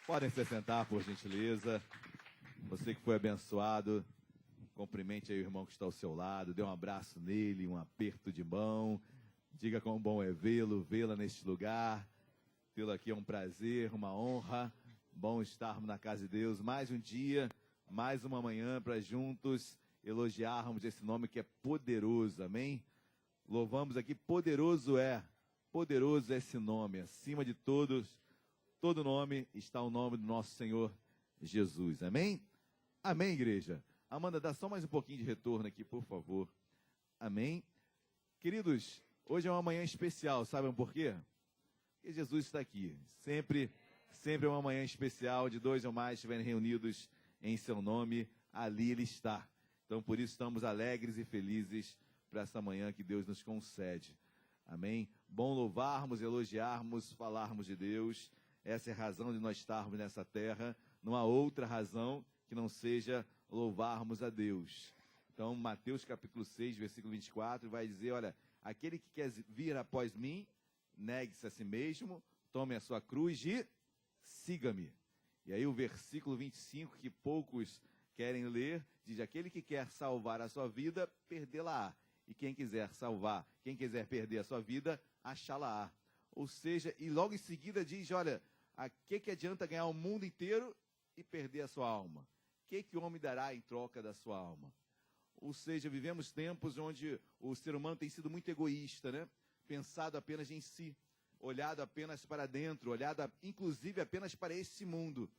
Podem se sentar, por gentileza. Você que foi abençoado, cumprimente aí o irmão que está ao seu lado, dê um abraço nele, um aperto de mão. Diga quão bom é vê-la neste lugar. Tê-lo aqui é um prazer, uma honra. Bom estarmos na casa de Deus. Mais um dia, mais uma manhã para juntos elogiarmos esse nome que é poderoso. Amém? Louvamos aqui, poderoso é esse nome. Acima de todos, todo nome está o nome do nosso Senhor Jesus. Amém? Amém, igreja? Amanda, dá só mais um pouquinho de retorno aqui, por favor. Amém? Queridos, hoje é uma manhã especial, sabem por quê? Porque Jesus está aqui. Sempre é uma manhã especial, de dois ou mais estiverem reunidos em seu nome, ali Ele está. Então, por isso, estamos alegres e felizes para essa manhã que Deus nos concede. Amém? Bom louvarmos, elogiarmos, falarmos de Deus. Essa é a razão de nós estarmos nessa terra. Não há outra razão que não seja louvarmos a Deus. Então, Mateus capítulo 6, versículo 24, vai dizer, olha, aquele que quer vir após mim, negue-se a si mesmo, tome a sua cruz e siga-me. E aí o versículo 25, que poucos querem ler, diz, aquele que quer salvar a sua vida, perdê-la-á. E quem quiser perder a sua vida, achá-la-á. Ou seja, e logo em seguida diz, olha, a que adianta ganhar o mundo inteiro e perder a sua alma? O que o homem dará em troca da sua alma? Ou seja, vivemos tempos onde o ser humano tem sido muito egoísta, né? Pensado apenas em si, olhado apenas para dentro, olhado inclusive apenas para esse mundo.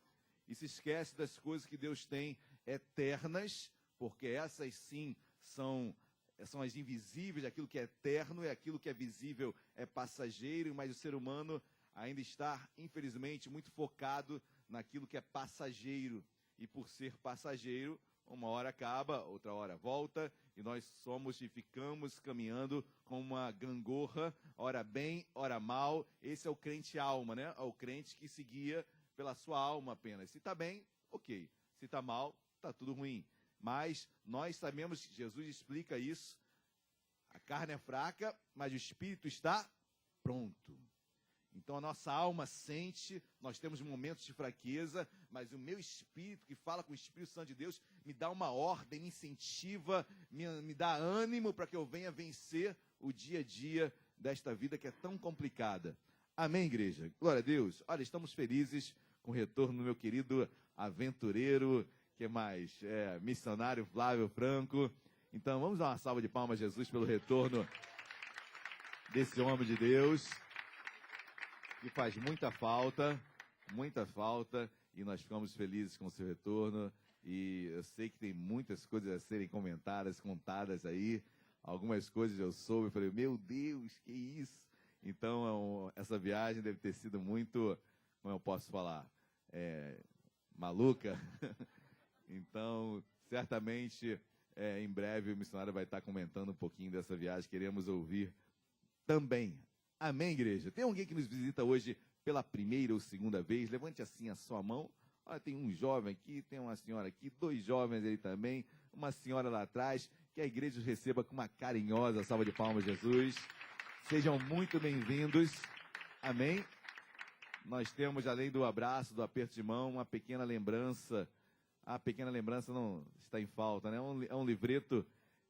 E se esquece das coisas que Deus tem eternas, porque essas sim são as invisíveis, aquilo que é eterno, e aquilo que é visível é passageiro, mas o ser humano ainda está, infelizmente, muito focado naquilo que é passageiro. E por ser passageiro, uma hora acaba, outra hora volta, e nós somos e ficamos caminhando com uma gangorra, ora bem, ora mal. Esse é o crente alma, né? É o crente que se guia pela sua alma apenas. Se está bem, ok. Se está mal, está tudo ruim. Mas nós sabemos que Jesus explica isso. A carne é fraca, mas o espírito está pronto. Então a nossa alma sente, nós temos momentos de fraqueza, mas o meu espírito, que fala com o Espírito Santo de Deus, me dá uma ordem, me incentiva, me dá ânimo para que eu venha vencer o dia a dia desta vida que é tão complicada. Amém, igreja? Glória a Deus. Olha, estamos felizes com o retorno do meu querido aventureiro, que mais? Missionário Flávio Franco. Então vamos dar uma salva de palmas a Jesus pelo retorno desse homem de Deus, que faz muita falta, e nós ficamos felizes com o seu retorno, e eu sei que tem muitas coisas a serem comentadas, contadas aí, algumas coisas eu soube, eu falei, meu Deus, que isso? Então, essa viagem deve ter sido muito, como eu posso falar, maluca. Então, certamente, em breve o missionário vai estar comentando um pouquinho dessa viagem, queremos ouvir também. Amém, igreja? Tem alguém que nos visita hoje pela primeira ou segunda vez? Levante assim a sua mão. Olha, tem um jovem aqui, tem uma senhora aqui, dois jovens ali também, uma senhora lá atrás. Que a igreja os receba com uma carinhosa salva de palmas, Jesus. Sejam muito bem-vindos. Amém? Nós temos, além do abraço, do aperto de mão, uma pequena lembrança. A pequena lembrança não está em falta, né? É um livreto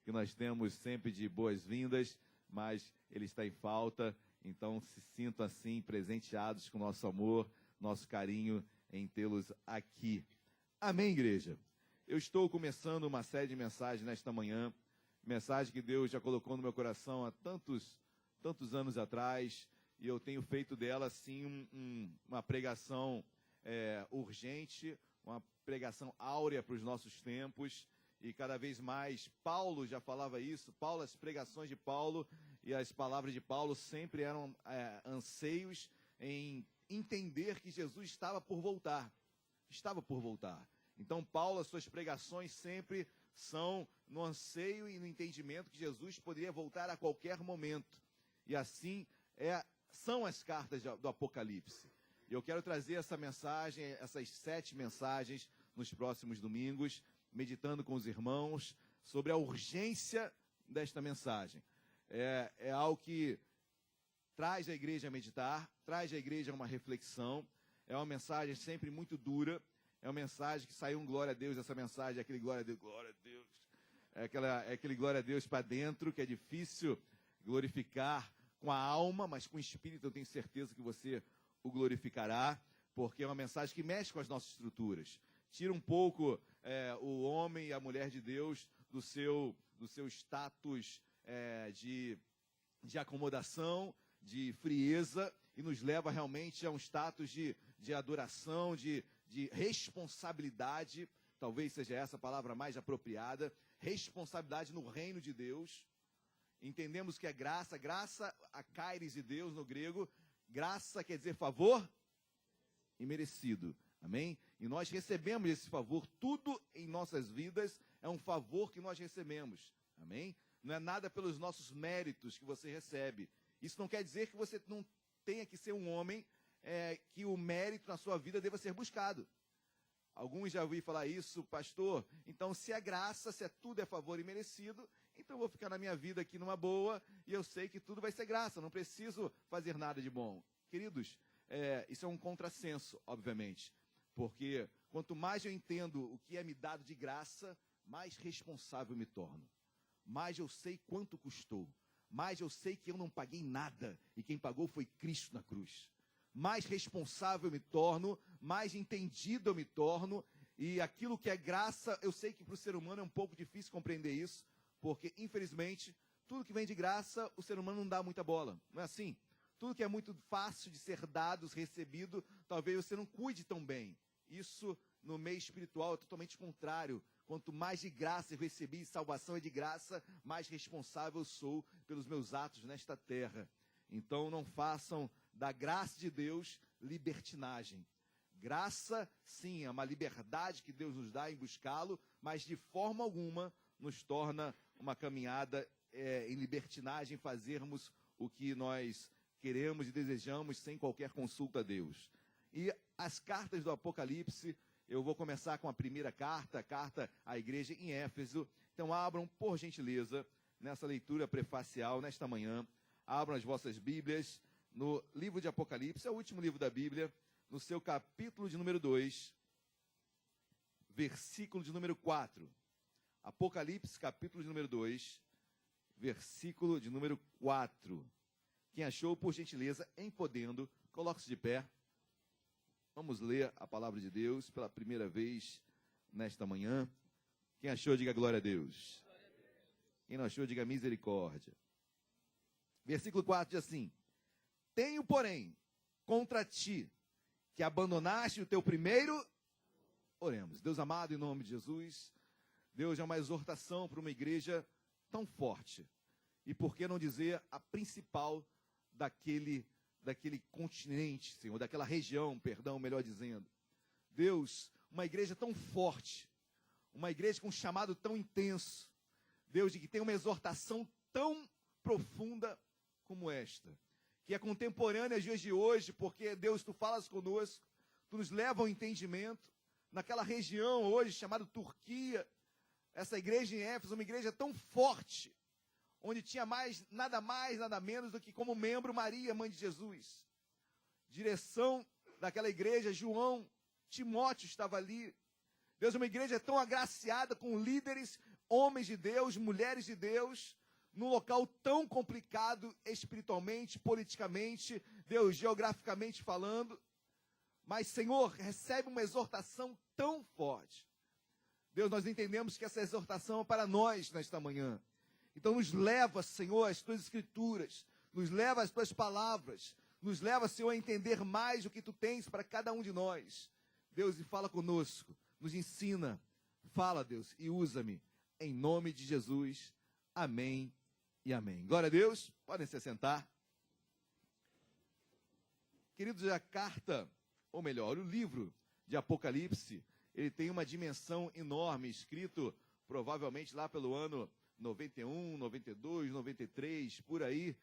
que nós temos sempre de boas-vindas, mas ele está em falta. Então, se sintam assim, presenteados com nosso amor, nosso carinho em tê-los aqui. Amém, igreja? Eu estou começando uma série de mensagens nesta manhã, mensagem que Deus já colocou no meu coração há tantos anos atrás, e eu tenho feito dela, sim, uma pregação urgente, uma pregação áurea para os nossos tempos, e cada vez mais, Paulo já falava isso, as pregações de Paulo e as palavras de Paulo sempre eram anseios em entender que Jesus estava por voltar. Então, Paulo, as suas pregações sempre são no anseio e no entendimento que Jesus poderia voltar a qualquer momento. E assim são as cartas do Apocalipse. E eu quero trazer essa mensagem, essas 7 mensagens nos próximos domingos, meditando com os irmãos sobre a urgência desta mensagem. É algo que traz a igreja a meditar, traz a igreja a uma reflexão, é uma mensagem sempre muito dura, é uma mensagem que saiu um glória a Deus, essa mensagem, aquele glória a Deus, é aquele glória a Deus para dentro, que é difícil glorificar com a alma, mas com o espírito eu tenho certeza que você o glorificará, porque é uma mensagem que mexe com as nossas estruturas. Tira um pouco o homem e a mulher de Deus do seu status de acomodação, de frieza, e nos leva realmente a um status de adoração, de responsabilidade, talvez seja essa a palavra mais apropriada, responsabilidade no reino de Deus. Entendemos que é graça, a kairos de Deus no grego, graça quer dizer favor imerecido, amém? E nós recebemos esse favor, tudo em nossas vidas é um favor que nós recebemos, amém? Não é nada pelos nossos méritos que você recebe. Isso não quer dizer que você não tenha que ser um homem que o mérito na sua vida deva ser buscado. Alguns já ouviram falar isso, pastor, então se é graça, se tudo é favor imerecido, então eu vou ficar na minha vida aqui numa boa, e eu sei que tudo vai ser graça, não preciso fazer nada de bom. Queridos, isso é um contrassenso, obviamente, porque quanto mais eu entendo o que é me dado de graça, mais responsável me torno. Mais eu sei quanto custou, mais eu sei que eu não paguei nada, e quem pagou foi Cristo na cruz. Mais responsável eu me torno, mais entendido eu me torno, e aquilo que é graça, eu sei que para o ser humano é um pouco difícil compreender isso, porque, infelizmente, tudo que vem de graça, o ser humano não dá muita bola, não é assim? Tudo que é muito fácil de ser dado, recebido, talvez você não cuide tão bem. Isso, no meio espiritual, é totalmente contrário. Quanto mais de graça eu recebi, salvação é de graça, mais responsável eu sou pelos meus atos nesta terra. Então, não façam da graça de Deus libertinagem. Graça, sim, é uma liberdade que Deus nos dá em buscá-lo, mas de forma alguma nos torna uma caminhada em libertinagem, fazermos o que nós queremos e desejamos sem qualquer consulta a Deus. E as cartas do Apocalipse, eu vou começar com a primeira carta, a carta à igreja em Éfeso. Então abram, por gentileza, nessa leitura prefacial, nesta manhã, abram as vossas Bíblias no livro de Apocalipse, é o último livro da Bíblia, no seu capítulo de número 2, versículo de número 4. Apocalipse, capítulo de número 2, versículo de número 4. Quem achou, por gentileza, em podendo, coloque-se de pé. Vamos ler a palavra de Deus pela primeira vez nesta manhã. Quem achou, diga glória a Deus. Quem não achou, diga misericórdia. Versículo 4 diz assim: tenho, porém, contra ti, que abandonaste o teu primeiro... Oremos. Deus amado, em nome de Jesus, Deus é uma exortação para uma igreja tão forte. E por que não dizer a principal daquele continente, Senhor, daquela região, perdão, melhor dizendo. Deus, uma igreja tão forte, uma igreja com um chamado tão intenso, Deus, de que tem uma exortação tão profunda como esta, que é contemporânea aos dias de hoje, porque, Deus, tu falas conosco, tu nos leva ao entendimento, naquela região hoje chamada Turquia, essa igreja em Éfeso, uma igreja tão forte, onde tinha nada mais, nada menos do que como membro Maria, mãe de Jesus. Direção daquela igreja, João, Timóteo estava ali. Deus, uma igreja tão agraciada com líderes, homens de Deus, mulheres de Deus, num local tão complicado espiritualmente, politicamente, Deus, geograficamente falando. Mas, Senhor, recebe uma exortação tão forte. Deus, nós entendemos que essa exortação é para nós nesta manhã. Então nos leva, Senhor, às tuas escrituras, nos leva às tuas palavras, nos leva, Senhor, a entender mais o que tu tens para cada um de nós. Deus, e fala conosco, nos ensina, fala, Deus, e usa-me, em nome de Jesus. Amém e amém. Glória a Deus, podem se assentar. Queridos, a carta, ou melhor, o livro de Apocalipse, ele tem uma dimensão enorme, escrito provavelmente lá pelo ano 91, 92, 93, por aí,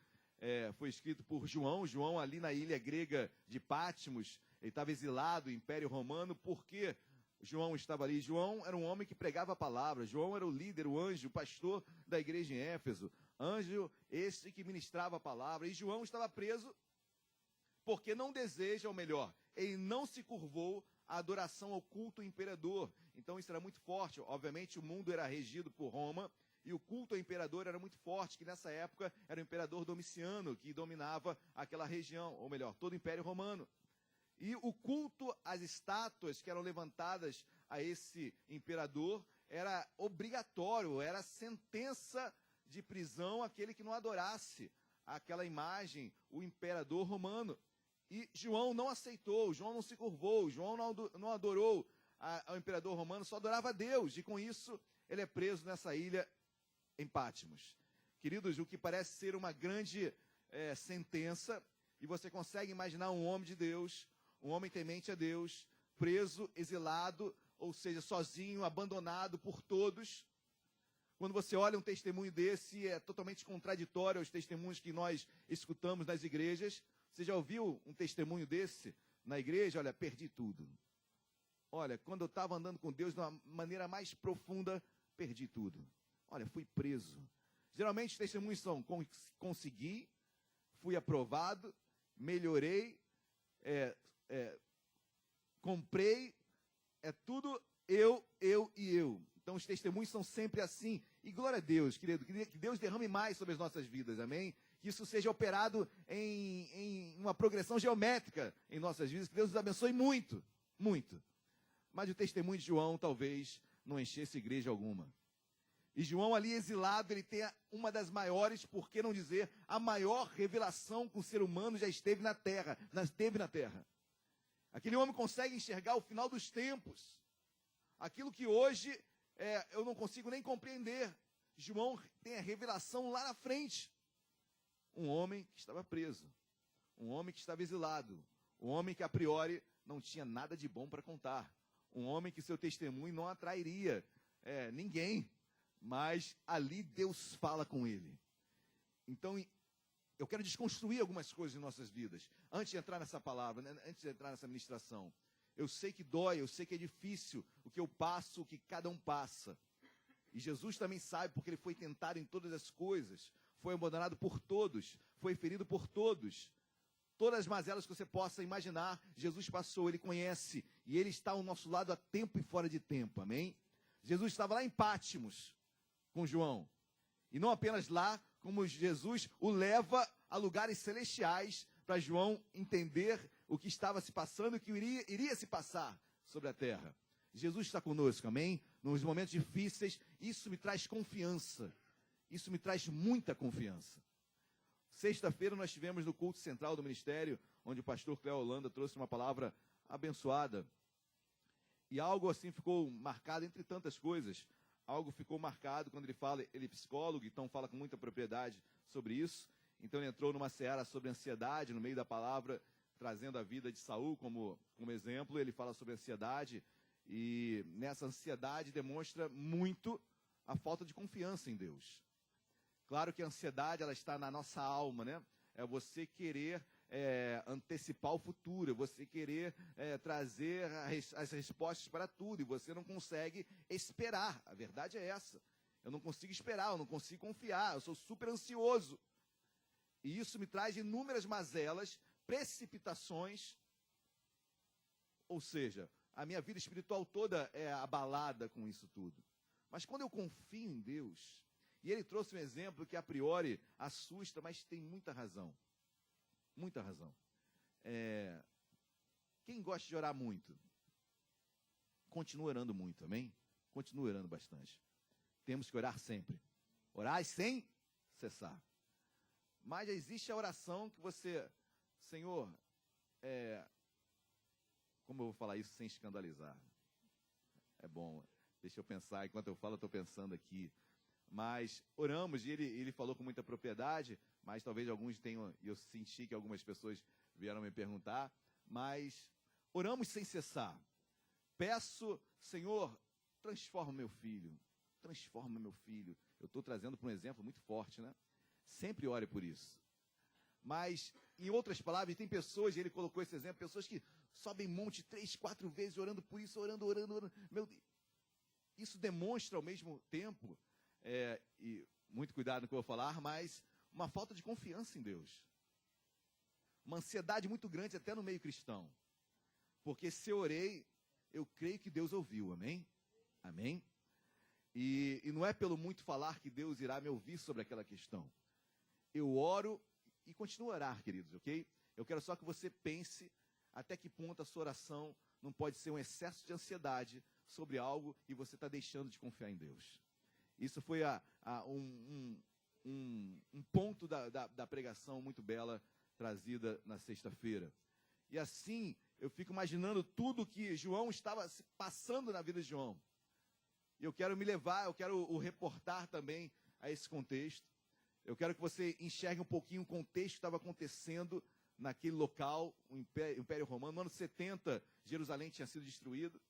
foi escrito por João. João ali na ilha grega de Patmos, ele estava exilado, Império Romano. Por que João estava ali? João era um homem que pregava a palavra, João era o líder, o anjo, o pastor da igreja em Éfeso, anjo esse que ministrava a palavra, e João estava preso porque não deseja, ou melhor, ele não se curvou à adoração ao culto ao imperador. Então isso era muito forte. Obviamente o mundo era regido por Roma, e o culto ao imperador era muito forte, que nessa época era o imperador Domiciano, que dominava aquela região, ou melhor, todo o Império Romano. E o culto às estátuas que eram levantadas a esse imperador era obrigatório, era sentença de prisão aquele que não adorasse aquela imagem, o imperador romano. E João não aceitou, João não se curvou, João não adorou ao imperador romano, só adorava a Deus. E com isso ele é preso nessa ilha em Patmos. Queridos, o que parece ser uma grande sentença, e você consegue imaginar um homem de Deus, um homem temente a Deus, preso, exilado, ou seja, sozinho, abandonado por todos. Quando você olha um testemunho desse, é totalmente contraditório aos testemunhos que nós escutamos nas igrejas. Você já ouviu um testemunho desse na igreja? Olha, perdi tudo. Olha, quando eu estava andando com Deus de uma maneira mais profunda, perdi tudo. Olha, fui preso. Geralmente os testemunhos são: consegui, fui aprovado, melhorei, comprei, é tudo eu e eu. Então os testemunhos são sempre assim. E glória a Deus, querido, que Deus derrame mais sobre as nossas vidas, amém? Que isso seja operado em uma progressão geométrica em nossas vidas, que Deus nos abençoe muito, muito. Mas o testemunho de João talvez não enchesse igreja alguma. E João ali exilado, ele tem uma das maiores, por que não dizer, a maior revelação que o ser humano já esteve na terra. Aquele homem consegue enxergar o final dos tempos. Aquilo que hoje eu não consigo nem compreender. João tem a revelação lá na frente. Um homem que estava preso. Um homem que estava exilado. Um homem que a priori não tinha nada de bom para contar. Um homem que seu testemunho não atrairia ninguém. Mas ali Deus fala com ele. Então, eu quero desconstruir algumas coisas em nossas vidas. Antes de entrar nessa palavra, antes de entrar nessa ministração. Eu sei que dói, eu sei que é difícil o que eu passo, o que cada um passa. E Jesus também sabe, porque ele foi tentado em todas as coisas. Foi abandonado por todos, foi ferido por todos. Todas as mazelas que você possa imaginar, Jesus passou, ele conhece. E ele está ao nosso lado a tempo e fora de tempo, amém? Jesus estava lá em Patmos com João. E não apenas lá, como Jesus o leva a lugares celestiais para João entender o que estava se passando e o que iria se passar sobre a terra. Jesus está conosco, amém? Nos momentos difíceis, isso me traz confiança. Isso me traz muita confiança. Sexta-feira nós tivemos no culto central do ministério, onde o pastor Cléo Holanda trouxe uma palavra abençoada. E algo assim ficou marcado, entre tantas coisas, algo ficou marcado quando ele fala, ele é psicólogo, então fala com muita propriedade sobre isso. Então ele entrou numa seara sobre ansiedade, no meio da palavra, trazendo a vida de Saul como exemplo. Ele fala sobre ansiedade, e nessa ansiedade demonstra muito a falta de confiança em Deus. Claro que a ansiedade, ela está na nossa alma, né? É você querer antecipar o futuro, você querer trazer as respostas para tudo, e você não consegue esperar. A verdade é essa. Eu não consigo esperar, eu não consigo confiar, eu sou super ansioso. E isso me traz inúmeras mazelas, precipitações, ou seja, a minha vida espiritual toda é abalada com isso tudo. Mas quando eu confio em Deus, e ele trouxe um exemplo que a priori assusta, mas tem muita razão. Muita razão. Quem gosta de orar muito, continua orando muito, amém? Continua orando bastante. Temos que orar sempre. Orar sem cessar. Mas existe a oração que você, Senhor, como eu vou falar isso sem escandalizar? É bom, deixa eu pensar, enquanto eu falo, eu estou pensando aqui. Mas oramos, e ele falou com muita propriedade, mas talvez alguns tenham, e eu senti que algumas pessoas vieram me perguntar, mas oramos sem cessar. Peço, Senhor, transforma meu filho, transforma meu filho. Eu estou trazendo para um exemplo muito forte, né? Sempre ore por isso. Mas, em outras palavras, tem pessoas, e ele colocou esse exemplo, pessoas que sobem monte 3, 4 vezes orando por isso, orando. Meu Deus. Isso demonstra ao mesmo tempo, e muito cuidado no que eu vou falar, mas uma falta de confiança em Deus. Uma ansiedade muito grande até no meio cristão. Porque se eu orei, eu creio que Deus ouviu, amém? Amém? E não é pelo muito falar que Deus irá me ouvir sobre aquela questão. Eu oro e continuo a orar, queridos, ok? Eu quero só que você pense até que ponto a sua oração não pode ser um excesso de ansiedade sobre algo e você está deixando de confiar em Deus. Isso foi um ponto da pregação muito bela trazida na sexta-feira. E assim, eu fico imaginando tudo que João estava passando na vida de João. E eu quero eu quero o reportar também a esse contexto. Eu quero que você enxergue um pouquinho o contexto que estava acontecendo naquele local, o Império Romano. No ano 70, Jerusalém tinha sido destruído,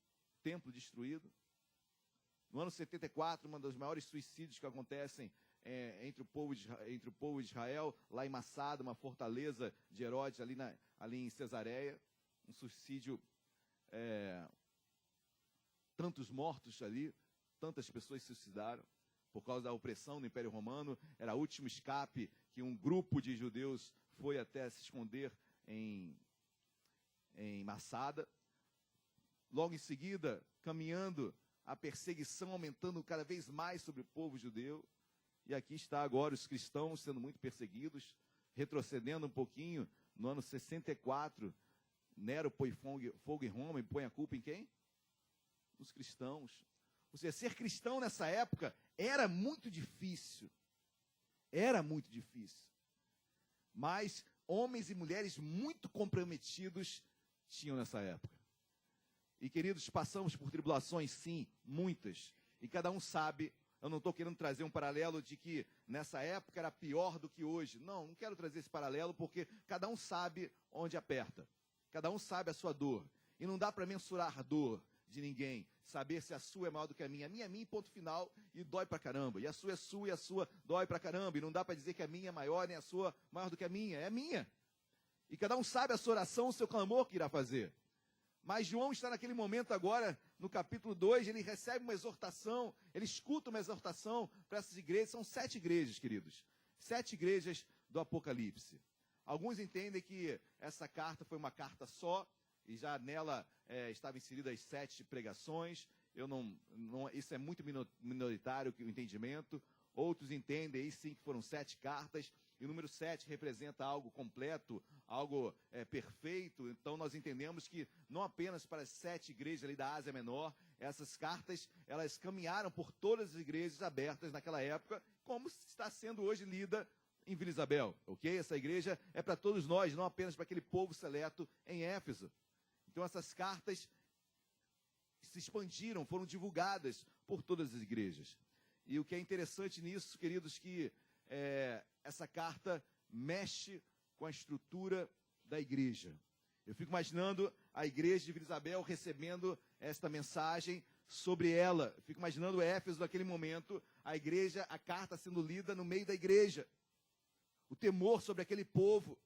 templo destruído. No ano 74, um dos maiores suicídios que acontecem entre o povo de Israel, lá em Massada, uma fortaleza de Herodes, ali em Cesareia. Um suicídio, tantos mortos ali, tantas pessoas se suicidaram por causa da opressão do Império Romano. Era o último escape que um grupo de judeus foi até se esconder em Massada. Logo em seguida, caminhando, a perseguição aumentando cada vez mais sobre o povo judeu. E aqui está agora os cristãos sendo muito perseguidos, retrocedendo um pouquinho. No ano 64, Nero põe fogo em Roma e põe a culpa em quem? Nos cristãos. Ou seja, ser cristão nessa época era muito difícil. Era muito difícil. Mas homens e mulheres muito comprometidos tinham nessa época. E, queridos, passamos por tribulações, sim, muitas. E cada um sabe, eu não estou querendo trazer um paralelo de que nessa época era pior do que hoje. Não quero trazer esse paralelo porque cada um sabe onde aperta. Cada um sabe a sua dor. E não dá para mensurar a dor de ninguém. Saber se a sua é maior do que a minha. A minha é minha, ponto final, e dói pra caramba. E a sua é sua, e a sua dói pra caramba. E não dá para dizer que a minha é maior, nem a sua maior do que a minha. É a minha. E cada um sabe a sua oração, o seu clamor que irá fazer. Mas João está naquele momento agora, no capítulo 2, ele recebe uma exortação, ele escuta uma exortação para essas igrejas. São 7 igrejas, queridos. 7 igrejas do Apocalipse. Alguns entendem que essa carta foi uma carta só, e já nela estavam inseridas as 7 pregações. Isso é muito minoritário o entendimento. Outros entendem aí sim que foram 7 cartas. E o número 7 representa algo completo, algo perfeito. Então nós entendemos que não apenas para as 7 igrejas ali da Ásia Menor, essas cartas, elas caminharam por todas as igrejas abertas naquela época, como está sendo hoje lida em Vila Isabel, ok? Essa igreja é para todos nós, não apenas para aquele povo seleto em Éfeso. Então essas cartas se expandiram, foram divulgadas por todas as igrejas. E o que é interessante nisso, queridos, que essa carta mexe com a estrutura da igreja. Eu fico imaginando a igreja de Vila Isabel recebendo esta mensagem sobre ela. Eu fico imaginando Éfeso naquele momento, a igreja, a carta sendo lida no meio da igreja. O temor sobre aquele povo.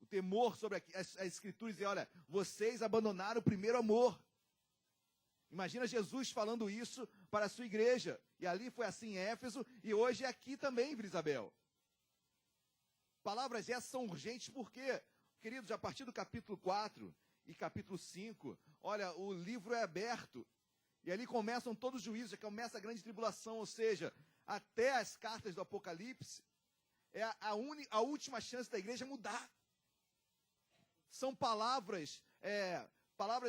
O temor sobre as escrituras. E olha, vocês abandonaram o primeiro amor. Imagina Jesus falando isso para a sua igreja. E ali foi assim em Éfeso, e hoje é aqui também em Vila Isabel. Palavras essas são urgentes porque, queridos, a partir do capítulo 4 e capítulo 5, olha, o livro é aberto. E ali começam todos os juízos, já começa a grande tribulação, ou seja, até as cartas do Apocalipse, é a última chance da igreja mudar. São palavras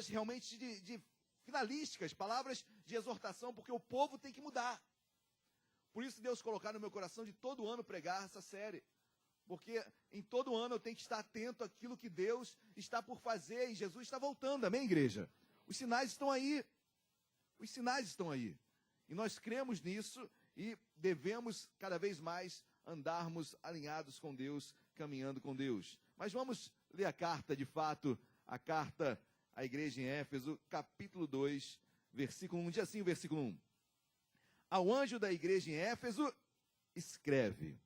realmente de finalísticas, palavras de exortação, porque o povo tem que mudar. Por isso Deus colocar no meu coração de todo ano pregar essa série. Porque em todo ano eu tenho que estar atento àquilo que Deus está por fazer, e Jesus está voltando, amém, igreja? Os sinais estão aí. Os sinais estão aí. E nós cremos nisso e devemos cada vez mais andarmos alinhados com Deus, caminhando com Deus. Mas vamos ler a carta, de fato, a carta à igreja em Éfeso, capítulo 2, versículo 1. Diz assim o versículo 1. Ao anjo da igreja em Éfeso, escreve.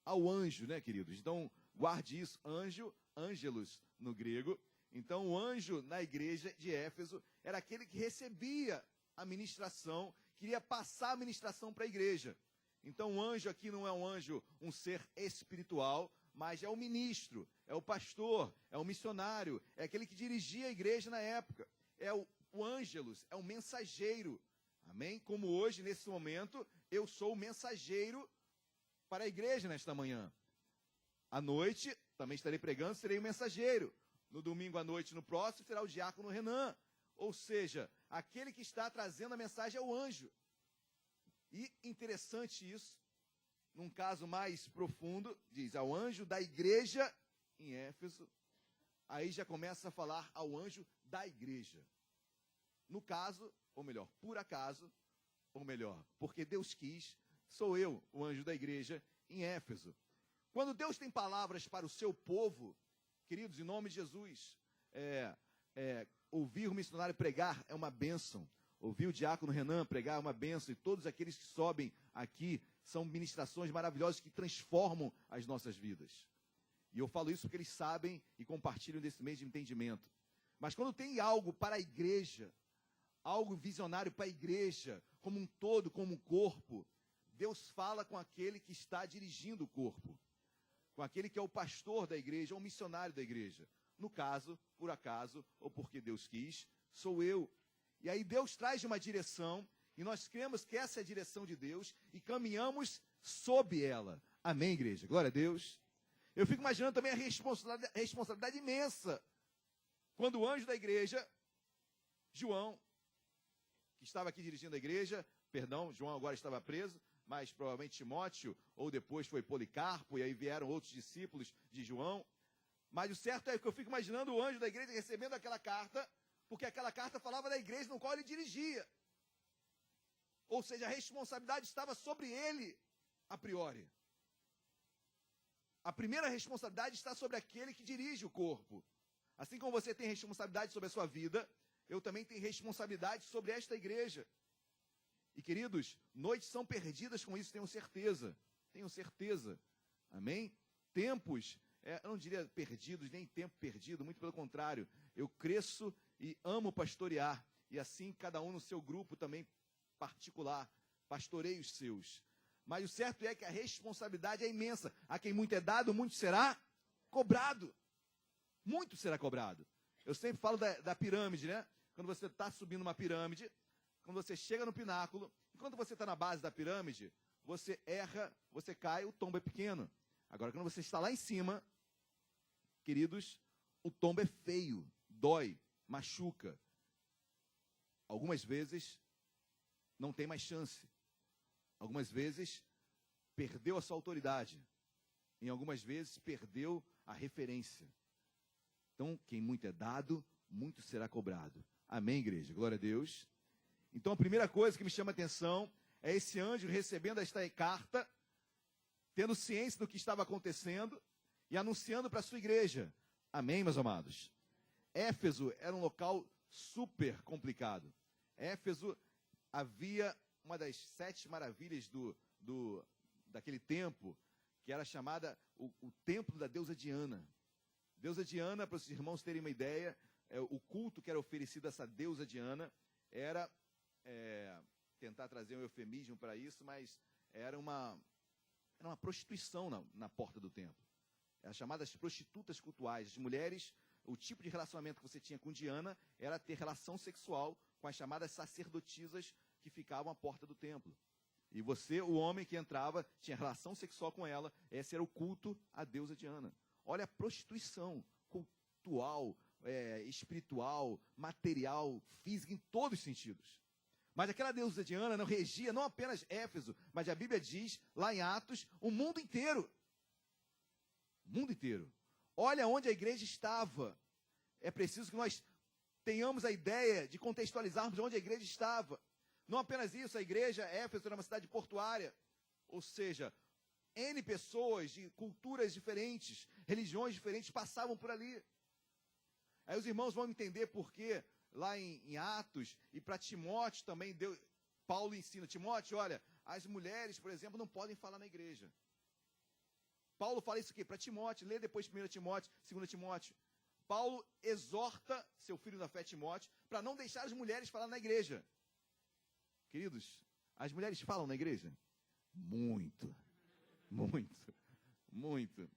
Ao anjo, né, queridos? Então, guarde isso. Anjo, ângelos no grego. Então, o anjo na igreja de Éfeso era aquele que recebia a ministração, queria passar a ministração para a igreja. Então, o anjo aqui não é um anjo, um ser espiritual, mas é o ministro, é o pastor, é o missionário, é aquele que dirigia a igreja na época. É o ângelos, é o mensageiro. Amém? Como hoje, nesse momento, eu sou o mensageiro para a igreja nesta manhã. À noite, também estarei pregando, serei o mensageiro. No domingo à noite, no próximo, será o diácono Renan. Ou seja, aquele que está trazendo a mensagem é o anjo. E interessante isso, num caso mais profundo, diz ao anjo da igreja em Éfeso. Aí já começa a falar ao anjo da igreja. No caso, ou melhor, por acaso, ou melhor, porque Deus quis, sou eu, o anjo da igreja em Éfeso. Quando Deus tem palavras para o seu povo, queridos, em nome de Jesus, ouvir o missionário pregar é uma bênção. Ouvir o diácono Renan pregar é uma bênção. E todos aqueles que sobem aqui são ministrações maravilhosas que transformam as nossas vidas. E eu falo isso porque eles sabem e compartilham desse mesmo entendimento. Mas quando tem algo para a igreja, algo visionário para a igreja, como um todo, como um corpo, Deus fala com aquele que está dirigindo o corpo. Com aquele que é o pastor da igreja, ou o missionário da igreja. No caso, por acaso, ou porque Deus quis, sou eu. E aí Deus traz uma direção, e nós cremos que essa é a direção de Deus, e caminhamos sob ela. Amém, igreja? Glória a Deus. Eu fico imaginando também a responsabilidade imensa, quando o anjo da igreja, João, que estava aqui dirigindo a igreja, João agora estava preso, mas provavelmente Timóteo, ou depois foi Policarpo, e aí vieram outros discípulos de João. Mas o certo é que eu fico imaginando o anjo da igreja recebendo aquela carta, porque aquela carta falava da igreja no qual ele dirigia. Ou seja, a responsabilidade estava sobre ele, a priori. A primeira responsabilidade está sobre aquele que dirige o corpo. Assim como você tem responsabilidade sobre a sua vida, eu também tenho responsabilidade sobre esta igreja. E, queridos, noites são perdidas com isso, tenho certeza. Tenho certeza. Amém? Tempos, eu não diria perdidos, nem tempo perdido, muito pelo contrário. Eu cresço e amo pastorear. E assim, cada um no seu grupo também particular. Pastorei os seus. Mas o certo é que a responsabilidade é imensa. A quem muito é dado, muito será cobrado. Muito será cobrado. Eu sempre falo da pirâmide, né? Quando você está subindo uma pirâmide, quando você chega no pináculo, enquanto você está na base da pirâmide, você erra, você cai, o tombo é pequeno. Agora, quando você está lá em cima, queridos, o tombo é feio, dói, machuca. Algumas vezes, não tem mais chance. Algumas vezes, perdeu a sua autoridade. Em algumas vezes, perdeu a referência. Então, quem muito é dado, muito será cobrado. Amém, igreja? Glória a Deus. Então, a primeira coisa que me chama a atenção é esse anjo recebendo esta carta, tendo ciência do que estava acontecendo e anunciando para a sua igreja. Amém, meus amados? Éfeso era um local super complicado. Éfeso havia uma das 7 maravilhas daquele tempo, que era chamada o templo da deusa Diana. Deusa Diana, para os irmãos terem uma ideia, o culto que era oferecido a essa deusa Diana era, tentar trazer um eufemismo para isso, mas era uma prostituição na porta do templo. As chamadas prostitutas cultuais. As mulheres, o tipo de relacionamento que você tinha com Diana era ter relação sexual com as chamadas sacerdotisas que ficavam à porta do templo. E você, o homem que entrava, tinha relação sexual com ela. Esse era o culto à deusa Diana. Olha a prostituição cultual, espiritual, material, física, em todos os sentidos. Mas aquela deusa Diana não regia não apenas Éfeso, mas a Bíblia diz, lá em Atos, o mundo inteiro. O mundo inteiro. Olha onde a igreja estava. É preciso que nós tenhamos a ideia de contextualizarmos onde a igreja estava. Não apenas isso, a igreja, Éfeso, era uma cidade portuária. Ou seja, N pessoas de culturas diferentes, religiões diferentes passavam por ali. Aí os irmãos vão entender por que lá em Atos, e para Timóteo também, Paulo ensina, Timóteo, olha, as mulheres, por exemplo, não podem falar na igreja. Paulo fala isso aqui para Timóteo, lê depois 1 Timóteo, 2 Timóteo. Paulo exorta seu filho da fé, Timóteo, para não deixar as mulheres falar na igreja. Queridos, as mulheres falam na igreja? Muito, muito, muito.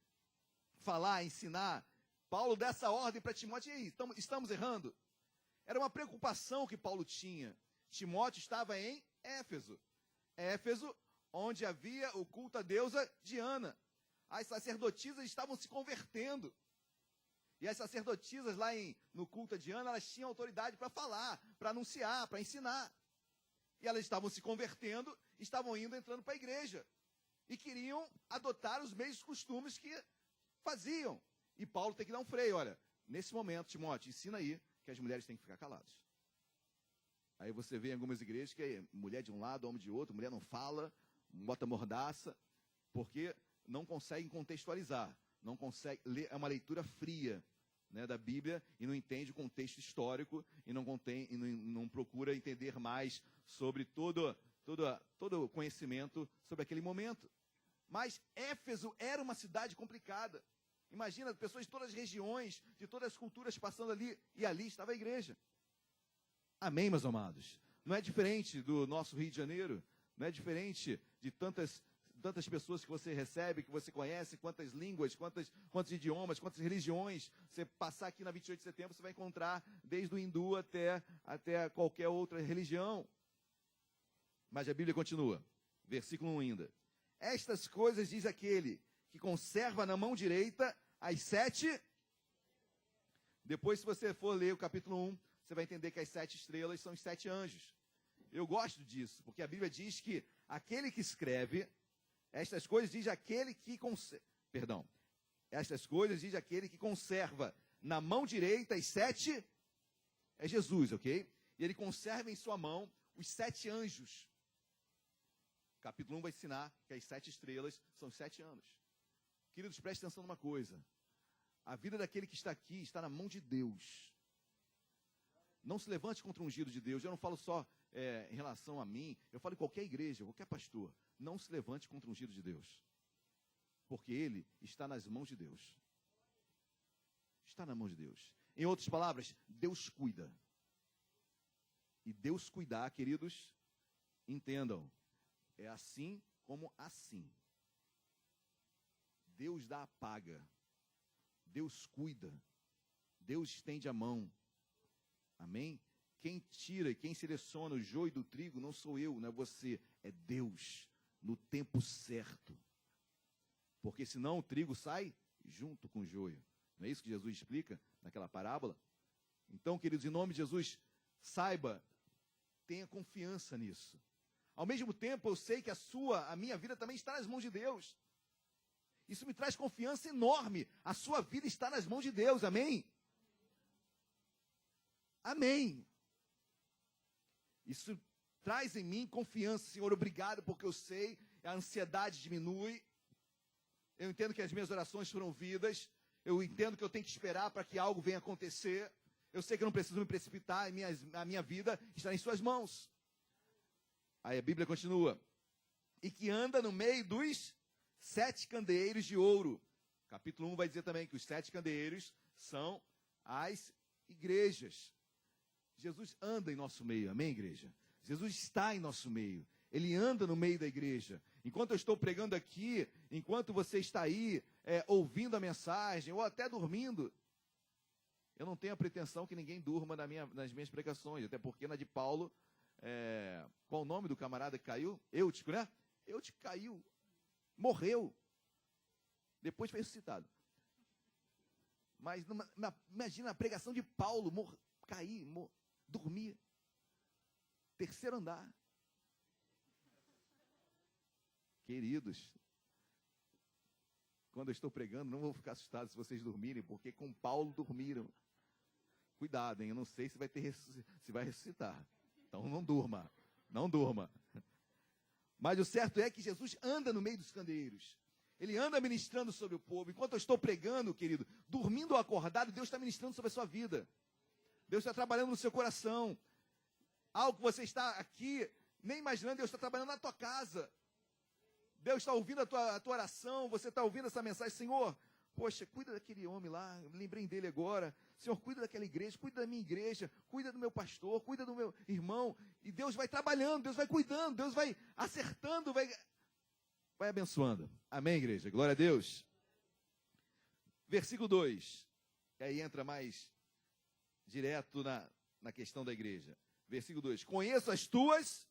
falar, ensinar. Paulo dá essa ordem para Timóteo, e aí, estamos errando? Era uma preocupação que Paulo tinha. Timóteo estava em Éfeso. Éfeso, onde havia o culto à deusa Diana. As sacerdotisas estavam se convertendo. E as sacerdotisas lá no culto a Diana, elas tinham autoridade para falar, para anunciar, para ensinar. E elas estavam se convertendo, estavam entrando para a igreja. E queriam adotar os mesmos costumes que faziam. E Paulo tem que dar um freio. Olha, nesse momento, Timóteo, ensina aí que as mulheres têm que ficar caladas. Aí você vê em algumas igrejas que é mulher de um lado, homem de outro, mulher não fala, bota mordaça, porque não conseguem contextualizar, não consegue ler, é uma leitura fria, né, da Bíblia, e não entende o contexto histórico, e não procura entender mais sobre todo o conhecimento sobre aquele momento. Mas Éfeso era uma cidade complicada. Imagina, pessoas de todas as regiões, de todas as culturas passando ali, e ali estava a igreja. Amém, meus amados? Não é diferente do nosso Rio de Janeiro, não é diferente de tantas pessoas que você recebe, que você conhece, quantas línguas, quantos idiomas, quantas religiões. Você passar aqui na 28 de setembro, você vai encontrar desde o hindu até qualquer outra religião. Mas a Bíblia continua, versículo 1 ainda. Estas coisas diz aquele que conserva na mão direita as 7... Depois, se você for ler o capítulo 1, você vai entender que as 7 estrelas são os 7 anjos. Eu gosto disso, porque a Bíblia diz que aquele que escreve, estas coisas diz aquele que estas coisas diz aquele que conserva na mão direita as 7, é Jesus, ok? E ele conserva em sua mão os 7 anjos. Capítulo 1 vai ensinar que as 7 estrelas são os 7 anos. Queridos, prestem atenção numa coisa. A vida daquele que está aqui está na mão de Deus. Não se levante contra o ungido de Deus. Eu não falo só em relação a mim. Eu falo em qualquer igreja, qualquer pastor. Não se levante contra o ungido de Deus. Porque ele está nas mãos de Deus. Está na mão de Deus. Em outras palavras, Deus cuida. E Deus cuidar, queridos, entendam, é assim como assim. Deus dá a paga. Deus cuida. Deus estende a mão. Amém? Quem tira e quem seleciona o joio do trigo não sou eu, não é você, é Deus, no tempo certo. Porque senão o trigo sai junto com o joio. Não é isso que Jesus explica naquela parábola? Então, queridos, em nome de Jesus, saiba, tenha confiança nisso. Ao mesmo tempo, eu sei que a minha vida também está nas mãos de Deus. Isso me traz confiança enorme. A sua vida está nas mãos de Deus, amém? Amém. Isso traz em mim confiança, Senhor, obrigado, porque eu sei, a ansiedade diminui. Eu entendo que as minhas orações foram ouvidas. Eu entendo que eu tenho que esperar para que algo venha acontecer. Eu sei que eu não preciso me precipitar, a minha vida está em suas mãos. Aí a Bíblia continua. E que anda no meio dos 7 candeeiros de ouro. Capítulo 1 vai dizer também que os 7 candeeiros são as igrejas. Jesus anda em nosso meio, amém, igreja? Jesus está em nosso meio. Ele anda no meio da igreja. Enquanto eu estou pregando aqui, enquanto você está aí ouvindo a mensagem, ou até dormindo, eu não tenho a pretensão que ninguém durma nas minhas pregações, até porque na de Paulo, qual o nome do camarada que caiu? Eutico, né? Eutico caiu, morreu, depois foi ressuscitado. Mas imagina a pregação de Paulo, cair, dormir, 3º andar. Queridos, quando eu estou pregando, não vou ficar assustado se vocês dormirem, porque com Paulo dormiram. Cuidado, hein? Eu não sei se vai ressuscitar. Então não durma, não durma. Mas o certo é que Jesus anda no meio dos candeeiros. Ele anda ministrando sobre o povo. Enquanto eu estou pregando, querido, dormindo ou acordado, Deus está ministrando sobre a sua vida. Deus está trabalhando no seu coração. Algo que você está aqui, nem imaginando, Deus está trabalhando na tua casa. Deus está ouvindo a tua oração, você está ouvindo essa mensagem. Senhor, poxa, cuida daquele homem lá, lembrei dele agora. Senhor, cuida daquela igreja, cuida da minha igreja, cuida do meu pastor, cuida do meu irmão. E Deus vai trabalhando, Deus vai cuidando, Deus vai acertando, vai abençoando. Amém, igreja? Glória a Deus. Versículo 2. E aí entra mais direto na questão da igreja. Versículo 2. Conheço as tuas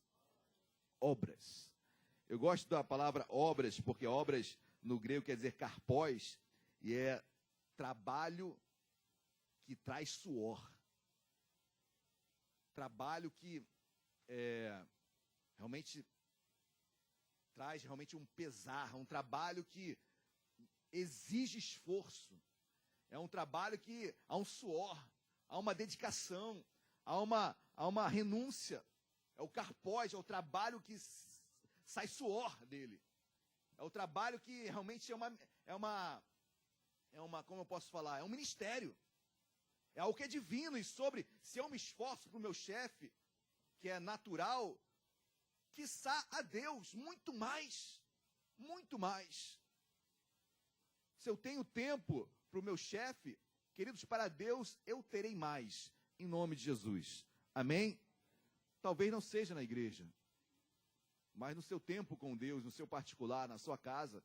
obras. Eu gosto da palavra obras, porque obras no grego quer dizer karpós, e é trabalho que traz suor. Trabalho que realmente traz um pesar, um trabalho que exige esforço. É um trabalho que há um suor, há uma dedicação, há uma renúncia. É o karpós, é o trabalho que sai suor dele. É o trabalho que realmente como eu posso falar? É um ministério. É algo que é divino. E se eu me esforço para o meu chefe, que é natural, quiçá a Deus, muito mais. Muito mais. Se eu tenho tempo para o meu chefe, queridos, para Deus eu terei mais, em nome de Jesus. Amém? Talvez não seja na igreja, mas no seu tempo com Deus, no seu particular, na sua casa,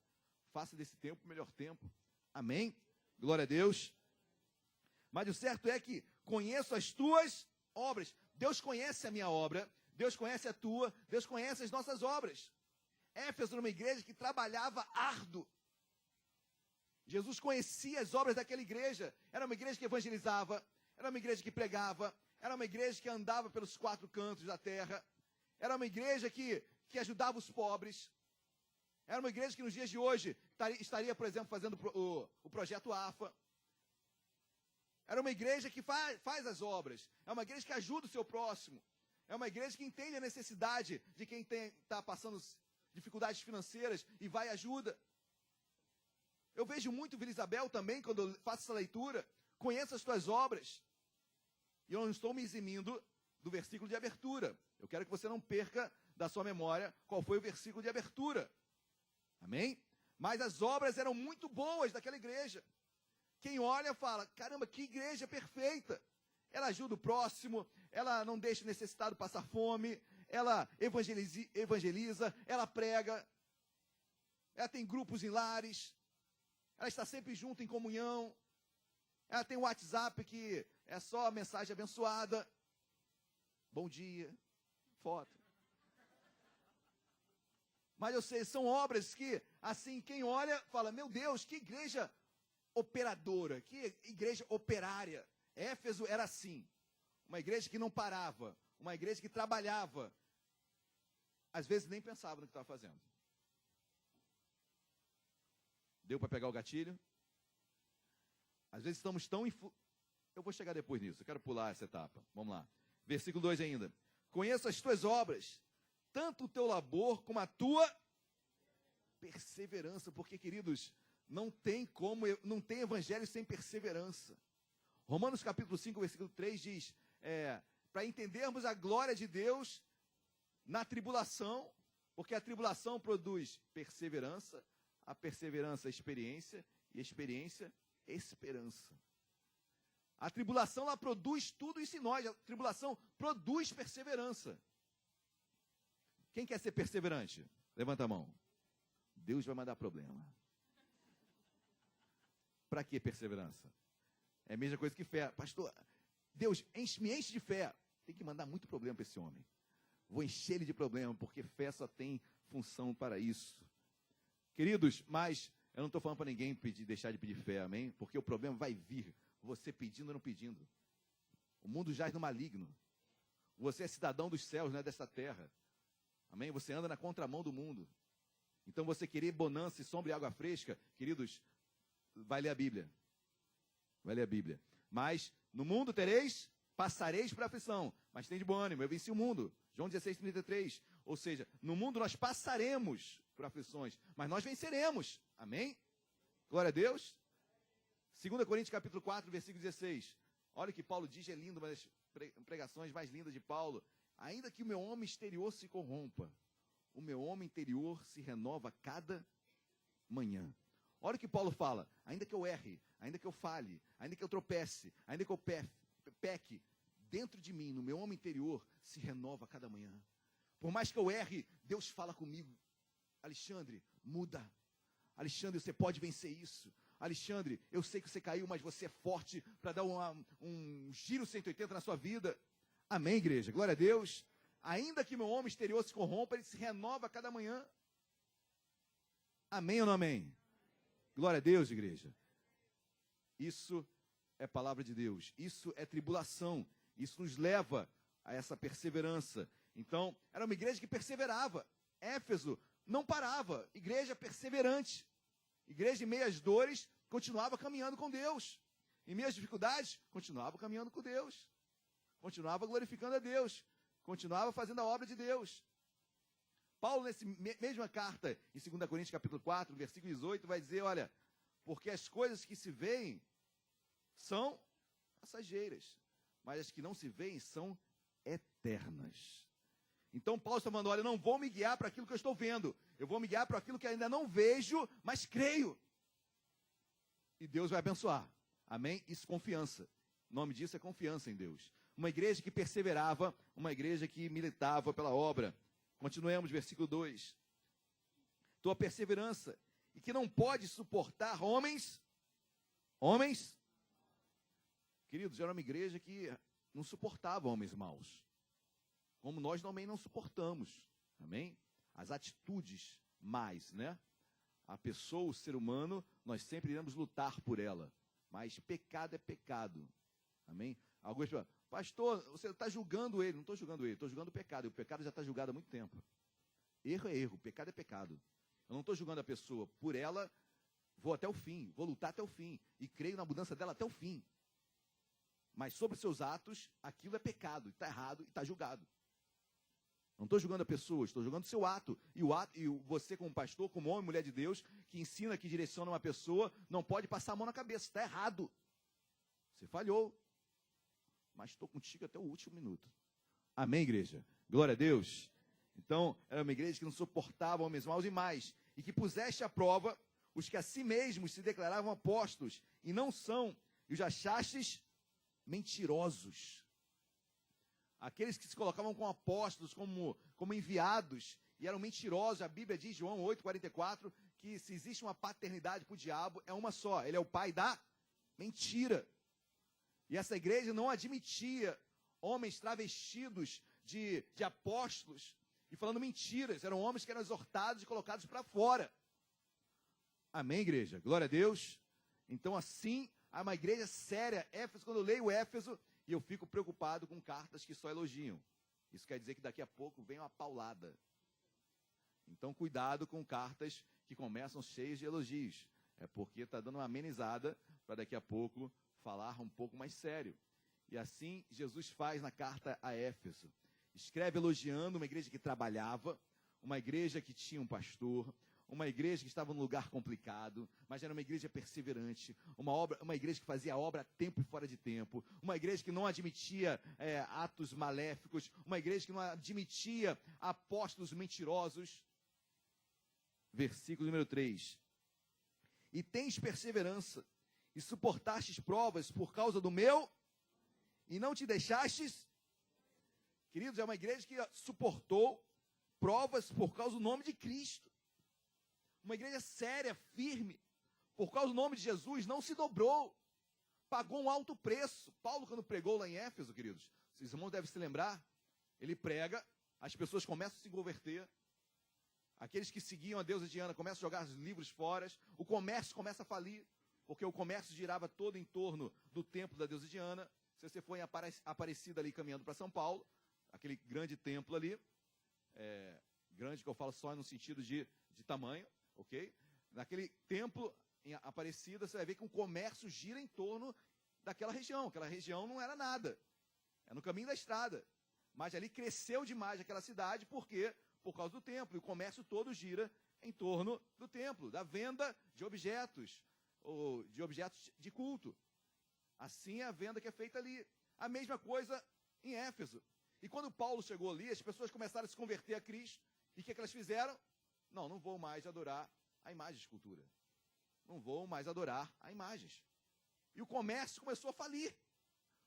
faça desse tempo o melhor tempo. Amém? Glória a Deus. Mas o certo é que conheço as tuas obras. Deus conhece a minha obra, Deus conhece a tua, Deus conhece as nossas obras. Éfeso era uma igreja que trabalhava árduo. Jesus conhecia as obras daquela igreja. Era uma igreja que evangelizava, era uma igreja que pregava, era uma igreja que andava pelos 4 cantos da terra, era uma igreja que ajudava os pobres, era uma igreja que nos dias de hoje estaria, por exemplo, fazendo o projeto AFA. Era uma igreja que faz as obras, é uma igreja que ajuda o seu próximo, é uma igreja que entende a necessidade de quem está passando dificuldades financeiras e vai e ajuda. Eu vejo muito Vila Isabel também, quando eu faço essa leitura, conheço as tuas obras. E eu não estou me eximindo do versículo de abertura. Eu quero que você não perca da sua memória qual foi o versículo de abertura. Amém? Mas as obras eram muito boas daquela igreja. Quem olha fala, caramba, que igreja perfeita. Ela ajuda o próximo, ela não deixa o necessitado passar fome, ela evangeliza, ela prega, ela tem grupos em lares, ela está sempre junto em comunhão, ela tem o WhatsApp que é só mensagem abençoada, bom dia, foto. Mas eu sei, são obras que, assim, quem olha fala, meu Deus, que igreja operadora, que igreja operária. Éfeso era assim, uma igreja que não parava, uma igreja que trabalhava, às vezes nem pensava no que estava fazendo. Deu para pegar o gatilho? Às vezes estamos tão... Eu vou chegar depois nisso, eu quero pular essa etapa. Vamos lá. Versículo 2 ainda. Conheço as tuas obras, tanto o teu labor como a tua perseverança. Porque, queridos, não tem evangelho sem perseverança. Romanos capítulo 5, versículo 3 diz, para entendermos a glória de Deus na tribulação, porque a tribulação produz perseverança, a perseverança, experiência, e a experiência, esperança. A tribulação, ela produz tudo isso em nós. A tribulação produz perseverança. Quem quer ser perseverante? Levanta a mão. Deus vai mandar problema. Para que perseverança? É a mesma coisa que fé. Pastor, Deus me enche de fé. Tem que mandar muito problema para esse homem. Vou encher ele de problema, porque fé só tem função para isso. Queridos, mas eu não estou falando para ninguém deixar de pedir fé, amém? Porque o problema vai vir, você pedindo ou não pedindo. O mundo jaz no maligno. Você é cidadão dos céus, não é desta terra. Amém? Você anda na contramão do mundo. Então você querer bonança e sombra e água fresca, queridos, vai ler a Bíblia. Vai ler a Bíblia. Mas no mundo passareis por aflição, mas tem de bom ânimo, eu venci o mundo. João 16:33. Ou seja, no mundo nós passaremos por aflições, mas nós venceremos. Amém? Glória a Deus. 2 Coríntios capítulo 4, versículo 16. Olha o que Paulo diz, é lindo, uma das pregações mais lindas de Paulo. Ainda que o meu homem exterior se corrompa, o meu homem interior se renova cada manhã. Olha o que Paulo fala, ainda que eu erre, ainda que eu falhe, ainda que eu tropece, ainda que eu peque, dentro de mim, no meu homem interior, se renova cada manhã. Por mais que eu erre, Deus fala comigo. Alexandre, muda. Alexandre, você pode vencer isso. Alexandre, eu sei que você caiu, mas você é forte para dar um giro 180 na sua vida. Amém, igreja? Glória a Deus. Ainda que meu homem exterior se corrompa, ele se renova a cada manhã. Amém ou não amém? Glória a Deus, igreja. Isso é palavra de Deus. Isso é tribulação. Isso nos leva a essa perseverança. Então, era uma igreja que perseverava. Éfeso não parava. Igreja perseverante. Igreja em meio às dores, continuava caminhando com Deus. Em meio às dificuldades, continuava caminhando com Deus. Continuava glorificando a Deus. Continuava fazendo a obra de Deus. Paulo, nessa mesma carta, em 2 Coríntios capítulo 4, versículo 18, vai dizer, olha, porque as coisas que se veem são passageiras, mas as que não se veem são eternas. Então Paulo está falando, olha, eu não vou me guiar para aquilo que eu estou vendo, eu vou me guiar para aquilo que ainda não vejo, mas creio. E Deus vai abençoar. Amém? Isso, confiança. O nome disso é confiança em Deus. Uma igreja que perseverava, uma igreja que militava pela obra. Continuemos, versículo 2. Tua perseverança, e que não pode suportar homens. Queridos, era uma igreja que não suportava homens maus. Como nós também não suportamos. Amém? As atitudes más, né? A pessoa, o ser humano, nós sempre iremos lutar por ela. Mas pecado é pecado. Amém? Alguns falam, pastor, você está julgando ele. Não estou julgando ele, estou julgando o pecado. E o pecado já está julgado há muito tempo. Erro é erro, pecado é pecado. Eu não estou julgando a pessoa. Por ela, vou até o fim, vou lutar até o fim. E creio na mudança dela até o fim. Mas sobre seus atos, aquilo é pecado, está errado e está julgado. Não estou julgando a pessoa, estou julgando o seu ato. E você como pastor, como homem e mulher de Deus, que ensina, que direciona uma pessoa, não pode passar a mão na cabeça, está errado. Você falhou. Mas estou contigo até o último minuto. Amém, igreja? Glória a Deus. Então, era uma igreja que não suportava homens maus e mais. E que puseste à prova os que a si mesmos se declaravam apóstolos e não são, e os achastes mentirosos. Aqueles que se colocavam como apóstolos, como enviados, e eram mentirosos. A Bíblia diz, João 8,44, que se existe uma paternidade para o diabo, é uma só. Ele é o pai da mentira. E essa igreja não admitia homens travestidos de apóstolos e falando mentiras. Eram homens que eram exortados e colocados para fora. Amém, igreja? Glória a Deus. Então, assim, há uma igreja séria. Éfeso, quando eu leio Éfeso, e eu fico preocupado com cartas que só elogiam. Isso quer dizer que daqui a pouco vem uma paulada. Então, cuidado com cartas que começam cheias de elogios. É porque está dando uma amenizada para daqui a pouco falar um pouco mais sério. E assim Jesus faz na carta a Éfeso. Escreve elogiando uma igreja que trabalhava, uma igreja que tinha um pastor, uma igreja que estava num lugar complicado, mas era uma igreja perseverante, uma igreja que fazia a obra a tempo e fora de tempo, uma igreja que não admitia atos maléficos, uma igreja que não admitia apóstolos mentirosos. Versículo número 3. E tens perseverança, e suportastes provas por causa do meu, e não te deixastes. Queridos, é uma igreja que suportou provas por causa do nome de Cristo. Uma igreja séria, firme, por causa do nome de Jesus, não se dobrou. Pagou um alto preço. Paulo, quando pregou lá em Éfeso, queridos, os irmãos devem se lembrar, ele prega, as pessoas começam a se converter, aqueles que seguiam a deusa Diana começam a jogar os livros fora, o comércio começa a falir, porque o comércio girava todo em torno do templo da deusa Diana. Se você for em Aparecida ali caminhando para São Paulo, aquele grande templo ali, grande que eu falo só no sentido de tamanho, ok? Naquele templo em Aparecida, você vai ver que o comércio gira em torno daquela região. Aquela região não era nada, é no caminho da estrada. Mas ali cresceu demais aquela cidade, por quê? Por causa do templo. E o comércio todo gira em torno do templo, da venda de objetos, ou de objetos de culto. Assim é a venda que é feita ali. A mesma coisa em Éfeso. E quando Paulo chegou ali, as pessoas começaram a se converter a Cristo. E o que elas fizeram? Não vou mais adorar a imagem de escultura. Não vou mais adorar a imagens. E o comércio começou a falir.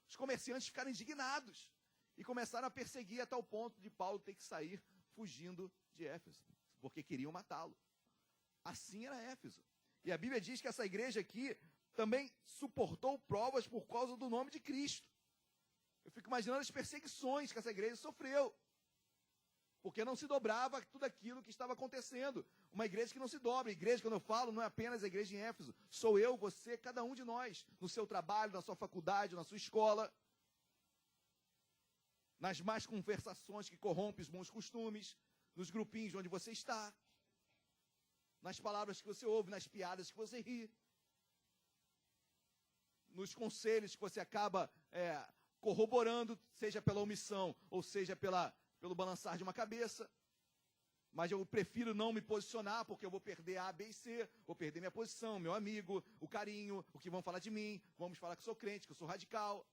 Os comerciantes ficaram indignados. E começaram a perseguir a tal ponto de Paulo ter que sair fugindo de Éfeso. Porque queriam matá-lo. Assim era Éfeso. E a Bíblia diz que essa igreja aqui também suportou provas por causa do nome de Cristo. Eu fico imaginando as perseguições que essa igreja sofreu, porque não se dobrava tudo aquilo que estava acontecendo. Uma igreja que não se dobra. Igreja, quando eu falo, não é apenas a igreja em Éfeso. Sou eu, você, cada um de nós. No seu trabalho, na sua faculdade, na sua escola. Nas más conversações que corrompem os bons costumes. Nos grupinhos onde você está. Nas palavras que você ouve, nas piadas que você ri. Nos conselhos que você acaba corroborando, seja pela omissão ou seja pelo balançar de uma cabeça. Mas eu prefiro não me posicionar, porque eu vou perder A, B e C, vou perder minha posição, meu amigo, o carinho, o que vão falar de mim, vamos falar que eu sou crente, que eu sou radical.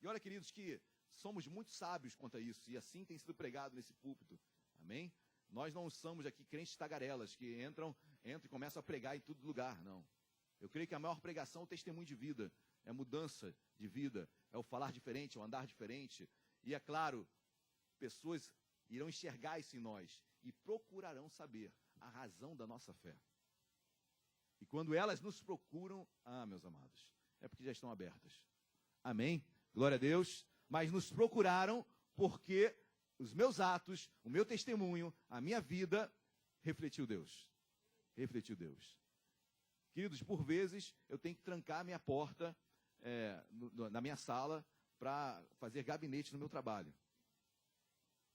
E olha, queridos, que somos muito sábios quanto a isso, e assim tem sido pregado nesse púlpito. Amém? Nós não somos aqui crentes tagarelas, que entram e começam a pregar em todo lugar, não. Eu creio que a maior pregação é o testemunho de vida, é a mudança de vida, é o falar diferente, é o andar diferente. E é claro, pessoas irão enxergar isso em nós e procurarão saber a razão da nossa fé. E quando elas nos procuram, meus amados, é porque já estão abertas. Amém? Glória a Deus. Mas nos procuraram porque os meus atos, o meu testemunho, a minha vida, refletiu Deus. Refletiu Deus. Queridos, por vezes eu tenho que trancar a minha porta na minha sala para fazer gabinete no meu trabalho.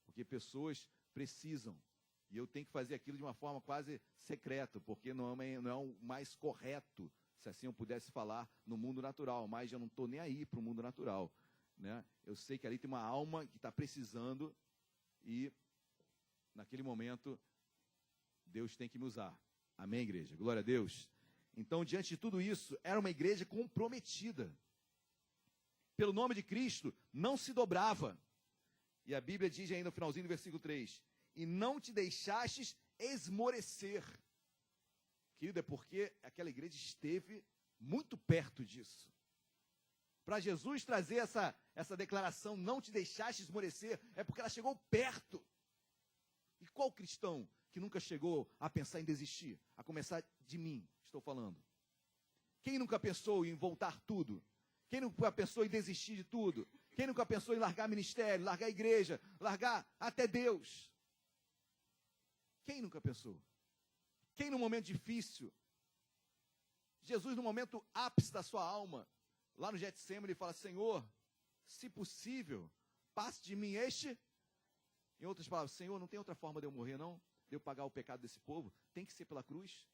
Porque pessoas precisam. E eu tenho que fazer aquilo de uma forma quase secreta, porque não é o mais correto, se assim eu pudesse falar, no mundo natural. Mas eu não estou nem aí para o mundo natural. Né? Eu sei que ali tem uma alma que está precisando e, naquele momento, Deus tem que me usar. Amém, igreja? Glória a Deus. Então, diante de tudo isso, era uma igreja comprometida. Pelo nome de Cristo, não se dobrava. E a Bíblia diz aí no finalzinho do versículo 3, e não te deixastes esmorecer. Querido, é porque aquela igreja esteve muito perto disso. Para Jesus trazer essa declaração, não te deixaste esmorecer, é porque ela chegou perto. E qual cristão que nunca chegou a pensar em desistir? A começar de mim, estou falando. Quem nunca pensou em voltar tudo? Quem nunca pensou em desistir de tudo? Quem nunca pensou em largar ministério, largar a igreja, largar até Deus? Quem nunca pensou? Quem no momento difícil, Jesus no momento ápice da sua alma, lá no Getsemane, ele fala, Senhor, se possível, passe de mim este. Em outras palavras, Senhor, não tem outra forma de eu morrer, não? De eu pagar o pecado desse povo? Tem que ser pela cruz?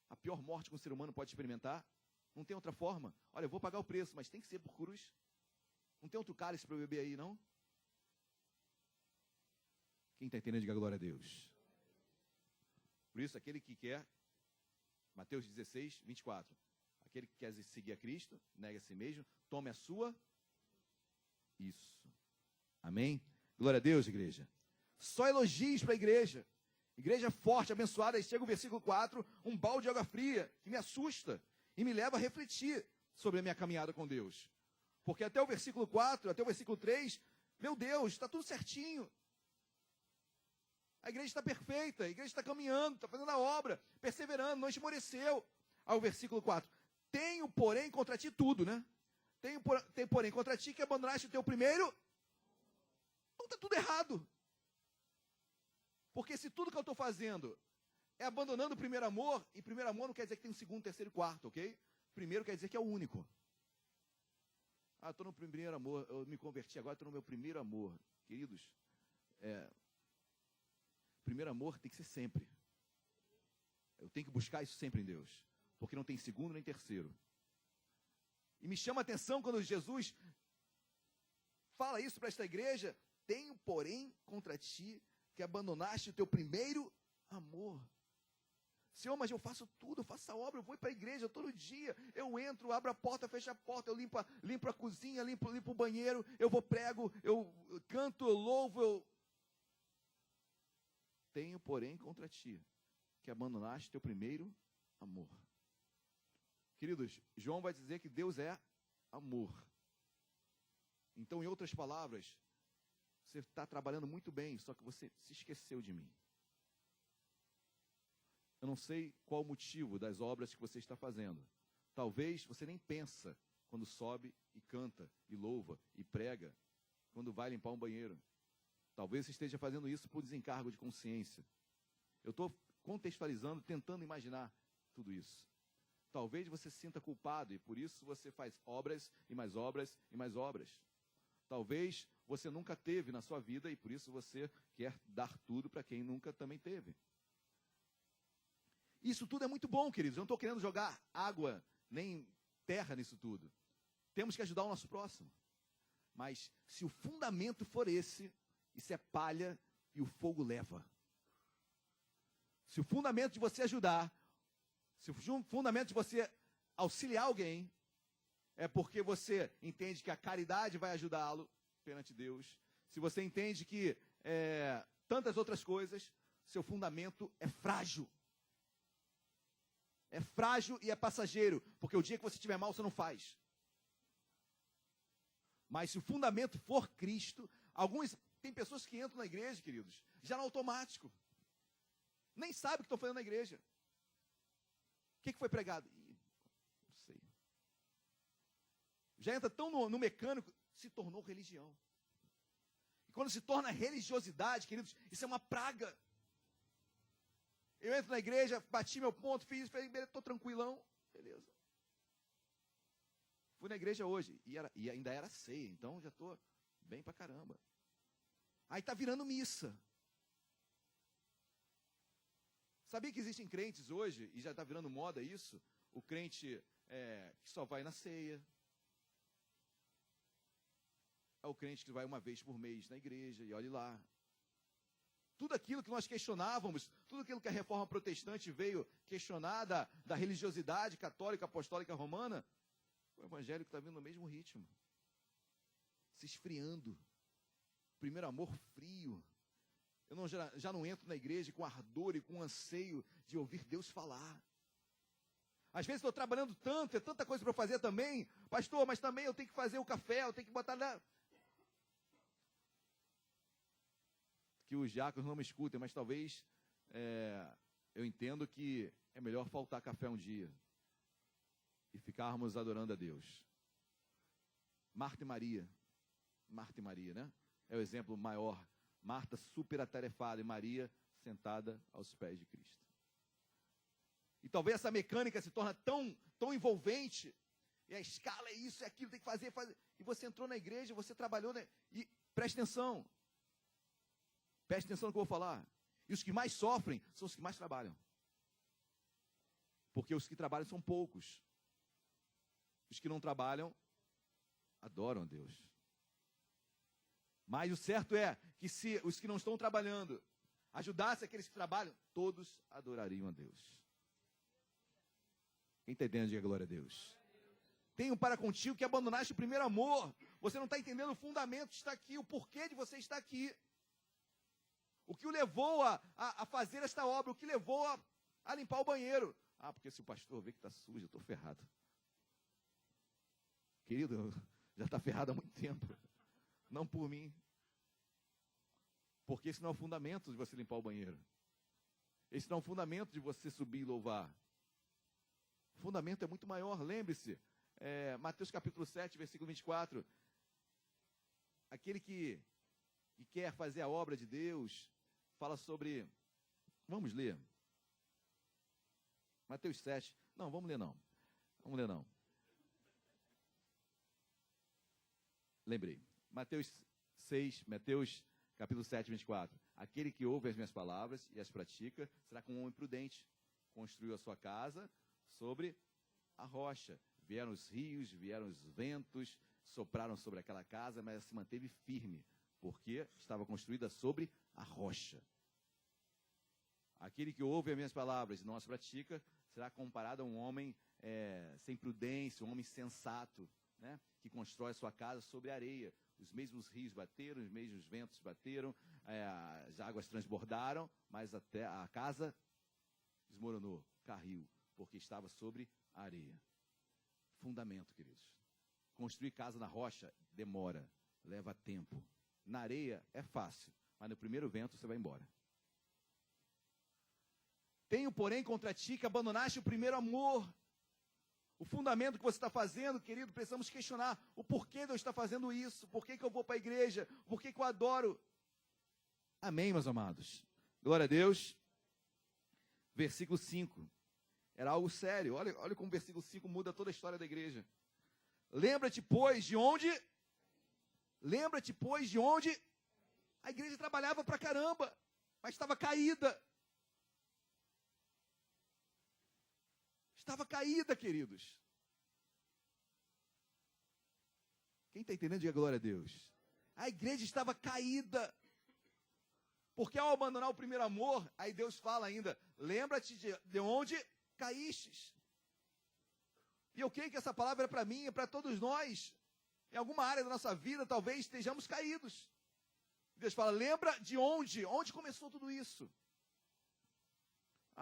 A pior morte que um ser humano pode experimentar? Não tem outra forma? Olha, eu vou pagar o preço, mas tem que ser por cruz. Não tem outro cálice para eu beber aí, não? Quem está entendendo, diga glória a Deus. Por isso, aquele que quer, Mateus 16, 24. Aquele que quer seguir a Cristo, nega a si mesmo, tome a sua. Isso. Amém? Glória a Deus, igreja. Só elogios para a igreja. Igreja forte, abençoada. Aí chega o versículo 4, um balde de água fria, que me assusta e me leva a refletir sobre a minha caminhada com Deus. Porque até o versículo 4, até o versículo 3, meu Deus, está tudo certinho. A igreja está perfeita, a igreja está caminhando, está fazendo a obra, perseverando, não esmoreceu. Ao versículo 4, tenho, porém, contra ti tudo, né? Tenho, porém, contra ti que abandonaste o teu primeiro. Então está tudo errado. Porque se tudo que eu estou fazendo é abandonando o primeiro amor, e primeiro amor não quer dizer que tem um segundo, terceiro e quarto, ok? Primeiro quer dizer que é o único. Estou no primeiro amor, eu me converti agora, estou no meu primeiro amor. Queridos, primeiro amor tem que ser sempre. Eu tenho que buscar isso sempre em Deus. Porque não tem segundo nem terceiro. E me chama a atenção quando Jesus fala isso para esta igreja. Tenho, porém, contra ti que abandonaste o teu primeiro amor. Senhor, mas eu faço tudo, eu faço a obra, eu vou para a igreja todo dia. Eu entro, abro a porta, fecho a porta, eu limpo a cozinha, limpo o banheiro, eu vou prego, eu canto, eu louvo, eu... Tenho, porém, contra ti que abandonaste teu primeiro amor. Queridos, João vai dizer que Deus é amor. Então, em outras palavras, você está trabalhando muito bem, só que você se esqueceu de mim. Eu não sei qual o motivo das obras que você está fazendo. Talvez você nem pensa quando sobe e canta, e louva, e prega, quando vai limpar um banheiro. Talvez você esteja fazendo isso por desencargo de consciência. Eu estou contextualizando, tentando imaginar tudo isso. Talvez você se sinta culpado e por isso você faz obras e mais obras e mais obras. Talvez você nunca teve na sua vida e por isso você quer dar tudo para quem nunca também teve. Isso tudo é muito bom, queridos. Eu não estou querendo jogar água nem terra nisso tudo. Temos que ajudar o nosso próximo. Mas se o fundamento for esse, isso é palha e o fogo leva. Se o fundamento de você ajudar, se o fundamento de você auxiliar alguém, é porque você entende que a caridade vai ajudá-lo perante Deus. Se você entende que tantas outras coisas, seu fundamento é frágil. É frágil e é passageiro, porque o dia que você estiver mal, você não faz. Mas se o fundamento for Cristo, tem pessoas que entram na igreja, queridos, já no automático. Nem sabem o que estão fazendo na igreja. O que foi pregado? Não sei. Já entra tão no mecânico, se tornou religião. E quando se torna religiosidade, queridos, isso é uma praga. Eu entro na igreja, bati meu ponto, fiz, estou tranquilão, beleza. Fui na igreja hoje, e ainda era ceia, então já estou bem pra caramba. Aí está virando missa. Sabia que existem crentes hoje, e já está virando moda isso, o crente que só vai na ceia. É o crente que vai uma vez por mês na igreja, e olhe lá. Tudo aquilo que nós questionávamos, tudo aquilo que a reforma protestante veio questionar da religiosidade católica, apostólica, romana, o evangélico está vindo no mesmo ritmo. Se esfriando. Primeiro amor frio. Eu já não entro na igreja com ardor e com anseio de ouvir Deus falar. Às vezes estou trabalhando tanto, é tanta coisa para fazer também. Pastor, mas também eu tenho que fazer o café, eu tenho que botar na... Que os diáconos não me escutem, mas talvez eu entendo que é melhor faltar café um dia e ficarmos adorando a Deus. Marta e Maria, né? É o exemplo maior. Marta super atarefada e Maria sentada aos pés de Cristo. E talvez essa mecânica se torne tão envolvente, e a escala é isso, é aquilo, tem que fazer. E você entrou na igreja, você trabalhou, né? E preste atenção. Preste atenção no que eu vou falar. E os que mais sofrem são os que mais trabalham. Porque os que trabalham são poucos. Os que não trabalham adoram a Deus. Mas o certo é que se os que não estão trabalhando ajudassem aqueles que trabalham, todos adorariam a Deus. Quem está entendendo, diga glória a Deus. Tenho para contigo que abandonaste o primeiro amor. Você não está entendendo o fundamento de estar aqui, o porquê de você estar aqui. O que o levou a fazer esta obra, o que levou a limpar o banheiro. Ah, porque se o pastor vê que está sujo, eu estou ferrado. Querido, já está ferrado há muito tempo. Não por mim. Porque esse não é o fundamento de você limpar o banheiro. Esse não é o fundamento de você subir e louvar. O fundamento é muito maior. Lembre-se, Mateus capítulo 7, versículo 24. Aquele que quer fazer a obra de Deus, fala sobre... Vamos ler. Mateus 7. Não, vamos ler não. Lembrei. Mateus capítulo 7, 24. Aquele que ouve as minhas palavras e as pratica, será como um homem prudente. Construiu a sua casa sobre a rocha. Vieram os rios, vieram os ventos, sopraram sobre aquela casa, mas ela se manteve firme, porque estava construída sobre a rocha. Aquele que ouve as minhas palavras e não as pratica, será comparado a um homem sem prudência, um homem sensato, né, que constrói a sua casa sobre areia. Os mesmos rios bateram, os mesmos ventos bateram, as águas transbordaram, mas até a casa desmoronou, caiu, porque estava sobre a areia. Fundamento, queridos. Construir casa na rocha demora, leva tempo. Na areia é fácil, mas no primeiro vento você vai embora. Tenho, porém, contra ti que abandonaste o primeiro amor. O fundamento que você está fazendo, querido, precisamos questionar o porquê de eu estar fazendo isso, por que eu vou para a igreja, por que eu adoro. Amém, meus amados? Glória a Deus. Versículo 5. Era algo sério. Olha como o versículo 5 muda toda a história da igreja. Lembra-te, pois, de onde a igreja trabalhava pra caramba, mas estava caída. Estava caída, queridos. Quem está entendendo, diga glória a Deus. A igreja estava caída. Porque ao abandonar o primeiro amor, aí Deus fala ainda, lembra-te de onde caístes. E eu creio que essa palavra é para mim, é para todos nós. Em alguma área da nossa vida, talvez estejamos caídos. Deus fala, lembra de onde começou tudo isso?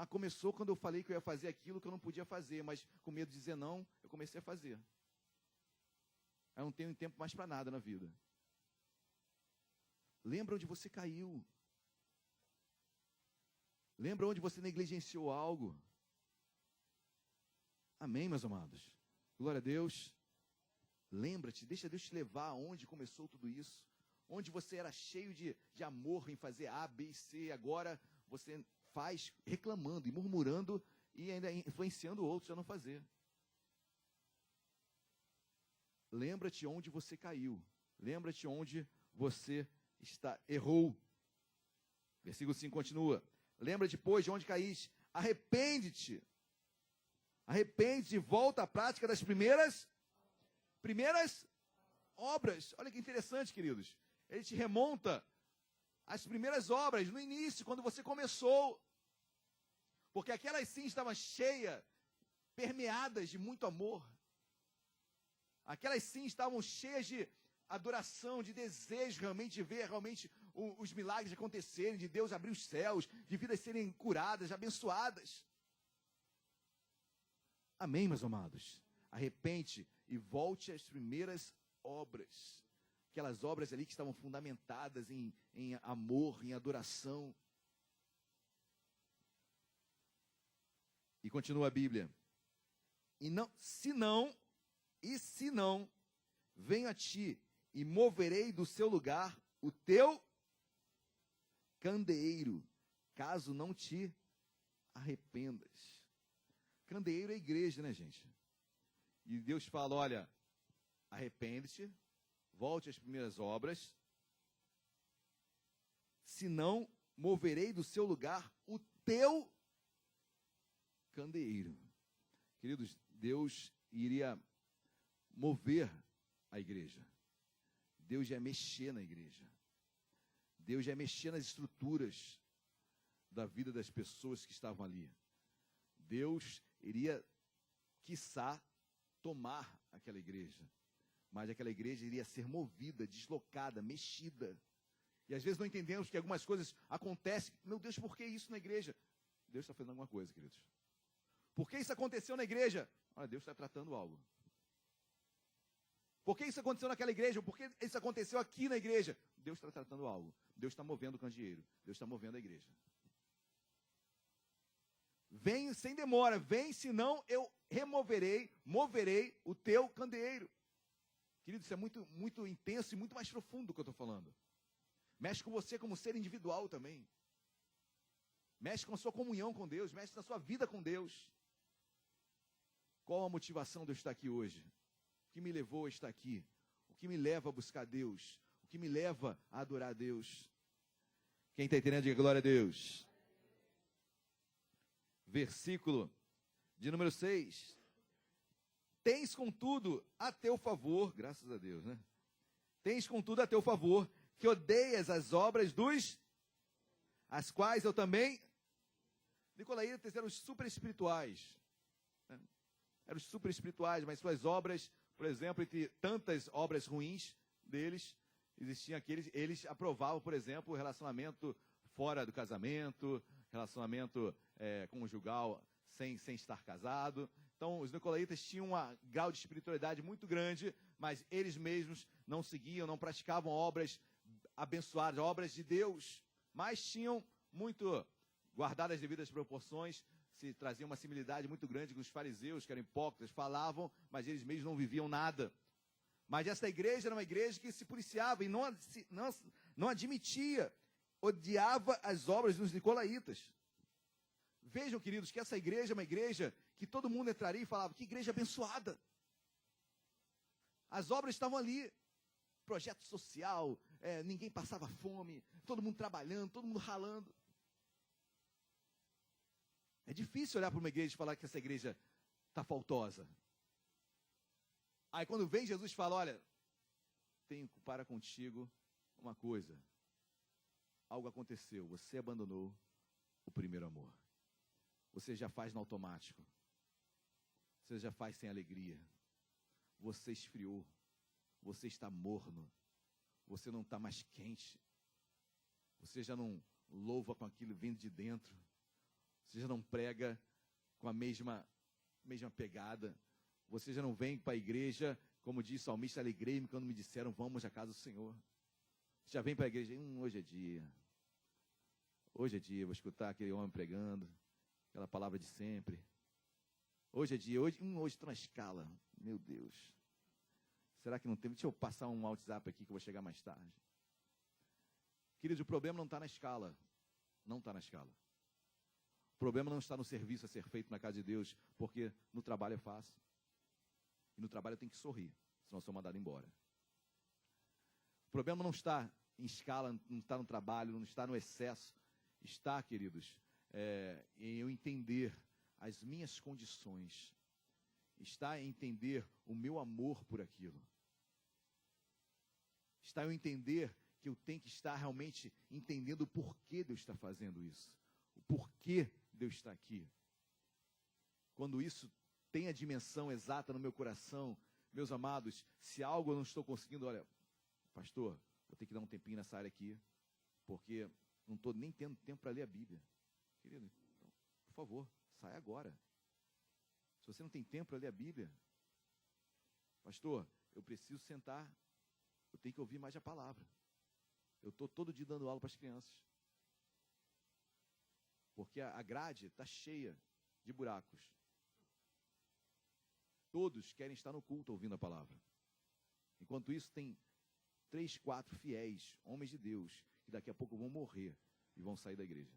Começou quando eu falei que eu ia fazer aquilo que eu não podia fazer, mas com medo de dizer não, eu comecei a fazer. Eu não tenho tempo mais para nada na vida. Lembra onde você caiu. Lembra onde você negligenciou algo. Amém, meus amados? Glória a Deus. Lembra-te, deixa Deus te levar aonde começou tudo isso. Onde você era cheio de amor em fazer A, B e C, agora você faz reclamando e murmurando e ainda influenciando outros a não fazer. Lembra-te onde você caiu. Lembra-te onde você errou. Versículo 5 continua. Lembra-te, pois, de onde caíste. Arrepende-te. Arrepende-te e volta à prática das primeiras obras. Olha que interessante, queridos. Ele te remonta às primeiras obras, no início, quando você começou. Porque aquelas sim estavam cheias, permeadas de muito amor. Aquelas sim estavam cheias de adoração, de desejo realmente de ver realmente os milagres acontecerem, de Deus abrir os céus, de vidas serem curadas, abençoadas. Amém, meus amados? Arrepende e volte às primeiras obras. Aquelas obras ali que estavam fundamentadas em amor, em adoração. E continua a Bíblia. Se não, venho a ti e moverei do seu lugar o teu candeeiro, caso não te arrependas. Candeeiro é igreja, né, gente? E Deus fala, olha, arrepende-te, volte às primeiras obras, senão moverei do seu lugar o teu candeeiro. Queridos, Deus iria mover a igreja. Deus ia mexer na igreja. Deus ia mexer nas estruturas da vida das pessoas que estavam ali. Deus iria, quiçá, tomar aquela igreja. Mas aquela igreja iria ser movida, deslocada, mexida. E às vezes não entendemos que algumas coisas acontecem. Meu Deus, por que isso na igreja? Deus está fazendo alguma coisa, queridos. Por que isso aconteceu na igreja? Olha, Deus está tratando algo. Por que isso aconteceu naquela igreja? Por que isso aconteceu aqui na igreja? Deus está tratando algo. Deus está movendo o candeeiro. Deus está movendo a igreja. Vem sem demora, vem, senão eu moverei o teu candeeiro. Querido, isso é muito, muito intenso e muito mais profundo do que eu estou falando. Mexe com você como ser individual também. Mexe com a sua comunhão com Deus, mexe na sua vida com Deus. Qual a motivação de eu estar aqui hoje? O que me levou a estar aqui? O que me leva a buscar Deus? O que me leva a adorar a Deus? Quem está entendendo, diga glória a Deus. Versículo de número 6. Tens, contudo, a teu favor, graças a Deus, né? Tens, contudo, a teu favor, que odeias as obras as quais eu também. Nicolaítas eram os super espirituais. Né? Eram os super espirituais, mas suas obras, por exemplo, entre tantas obras ruins deles, existiam aqueles, eles aprovavam, por exemplo, o relacionamento fora do casamento, relacionamento conjugal sem estar casado. Então, os nicolaítas tinham um grau de espiritualidade muito grande, mas eles mesmos não seguiam, não praticavam obras abençoadas, obras de Deus, mas tinham guardadas as devidas proporções, se trazia uma similaridade muito grande com os fariseus, que eram hipócritas, falavam, mas eles mesmos não viviam nada. Mas essa igreja era uma igreja que se policiava e não admitia, odiava as obras dos nicolaítas. Vejam, queridos, que essa igreja é uma igreja que todo mundo entraria e falava, que igreja abençoada. As obras estavam ali, projeto social, ninguém passava fome, todo mundo trabalhando, todo mundo ralando. É difícil olhar para uma igreja e falar que essa igreja está faltosa. Aí quando vem Jesus fala, olha, tenho para contigo uma coisa. Algo aconteceu, você abandonou o primeiro amor. Você já faz no automático. Você já faz sem alegria. Você esfriou. Você está morno. Você não está mais quente. Você já não louva com aquilo vindo de dentro. Você já não prega com a mesma pegada. Você já não vem para a igreja, como diz o salmista, alegrei-me quando me disseram, vamos à casa do Senhor. Você já vem para a igreja, hoje é dia. Hoje é dia, vou escutar aquele homem pregando, aquela palavra de sempre. Hoje é dia, hoje estou na escala. Meu Deus. Será que não tem? Deixa eu passar um WhatsApp aqui que eu vou chegar mais tarde. Queridos, o problema não está na escala. Não está na escala. O problema não está no serviço a ser feito na casa de Deus, porque no trabalho é fácil. E no trabalho eu tenho que sorrir, senão eu sou mandado embora. O problema não está em escala, não está no trabalho, não está no excesso. Está, queridos, em eu entender as minhas condições. Está em entender o meu amor por aquilo. Está em eu entender que eu tenho que estar realmente entendendo o porquê Deus está fazendo isso. O porquê Deus está aqui. Quando isso tem a dimensão exata no meu coração, meus amados, se algo eu não estou conseguindo, olha, pastor, vou ter que dar um tempinho nessa área aqui, porque não estou nem tendo tempo para ler a Bíblia. Querido, então, por favor, sai agora. Se você não tem tempo para ler a Bíblia, pastor, eu preciso sentar, eu tenho que ouvir mais a palavra. Eu estou todo dia dando aula para as crianças. Porque a grade está cheia de buracos. Todos querem estar no culto ouvindo a palavra. Enquanto isso, tem 3, 4 fiéis, homens de Deus, que daqui a pouco vão morrer e vão sair da igreja.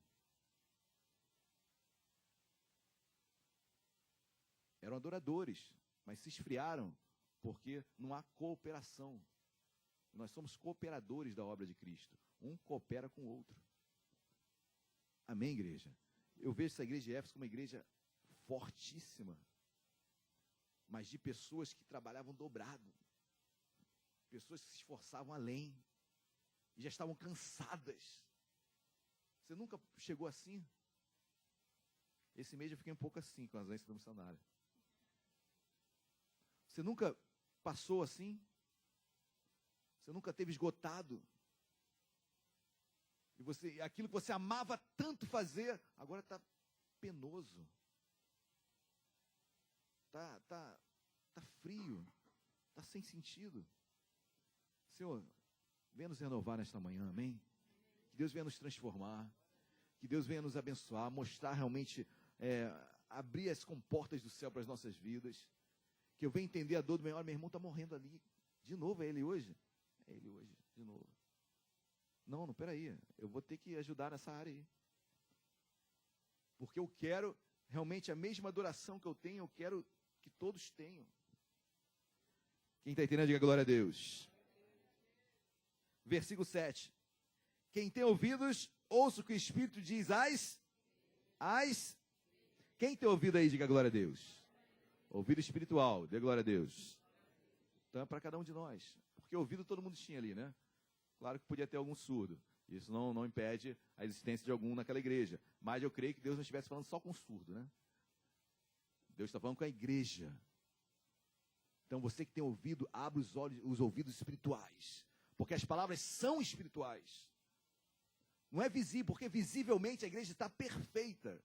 Eram adoradores, mas se esfriaram porque não há cooperação. Nós somos cooperadores da obra de Cristo. Um coopera com o outro. Amém, igreja? Eu vejo essa igreja de Éfeso como uma igreja fortíssima, mas de pessoas que trabalhavam dobrado. Pessoas que se esforçavam além. E já estavam cansadas. Você nunca chegou assim? Esse mês eu fiquei um pouco assim com as agências do missionário. Você nunca passou assim? Você nunca teve esgotado? E aquilo que você amava tanto fazer, agora está penoso. Tá frio. Está sem sentido. Senhor, venha nos renovar nesta manhã, amém? Que Deus venha nos transformar. Que Deus venha nos abençoar, mostrar realmente, abrir as comportas do céu para as nossas vidas. Que eu venha entender a dor do meu irmão está morrendo ali. De novo, é ele hoje? É ele hoje, de novo. Não, peraí, eu vou ter que ajudar nessa área aí. Porque eu quero realmente a mesma adoração que eu tenho, eu quero que todos tenham. Quem está entendendo, diga glória a Deus. Versículo 7. Quem tem ouvidos, ouça o que o Espírito diz Quem tem ouvido aí, diga glória a Deus. Ouvido espiritual, diga glória a Deus. Então é para cada um de nós. Porque ouvido todo mundo tinha ali, né? Claro que podia ter algum surdo. Isso não impede a existência de algum naquela igreja. Mas eu creio que Deus não estivesse falando só com surdo, né? Deus está falando com a igreja. Então você que tem ouvido, abre os ouvidos espirituais. Porque as palavras são espirituais. Não é visível, porque visivelmente a igreja está perfeita.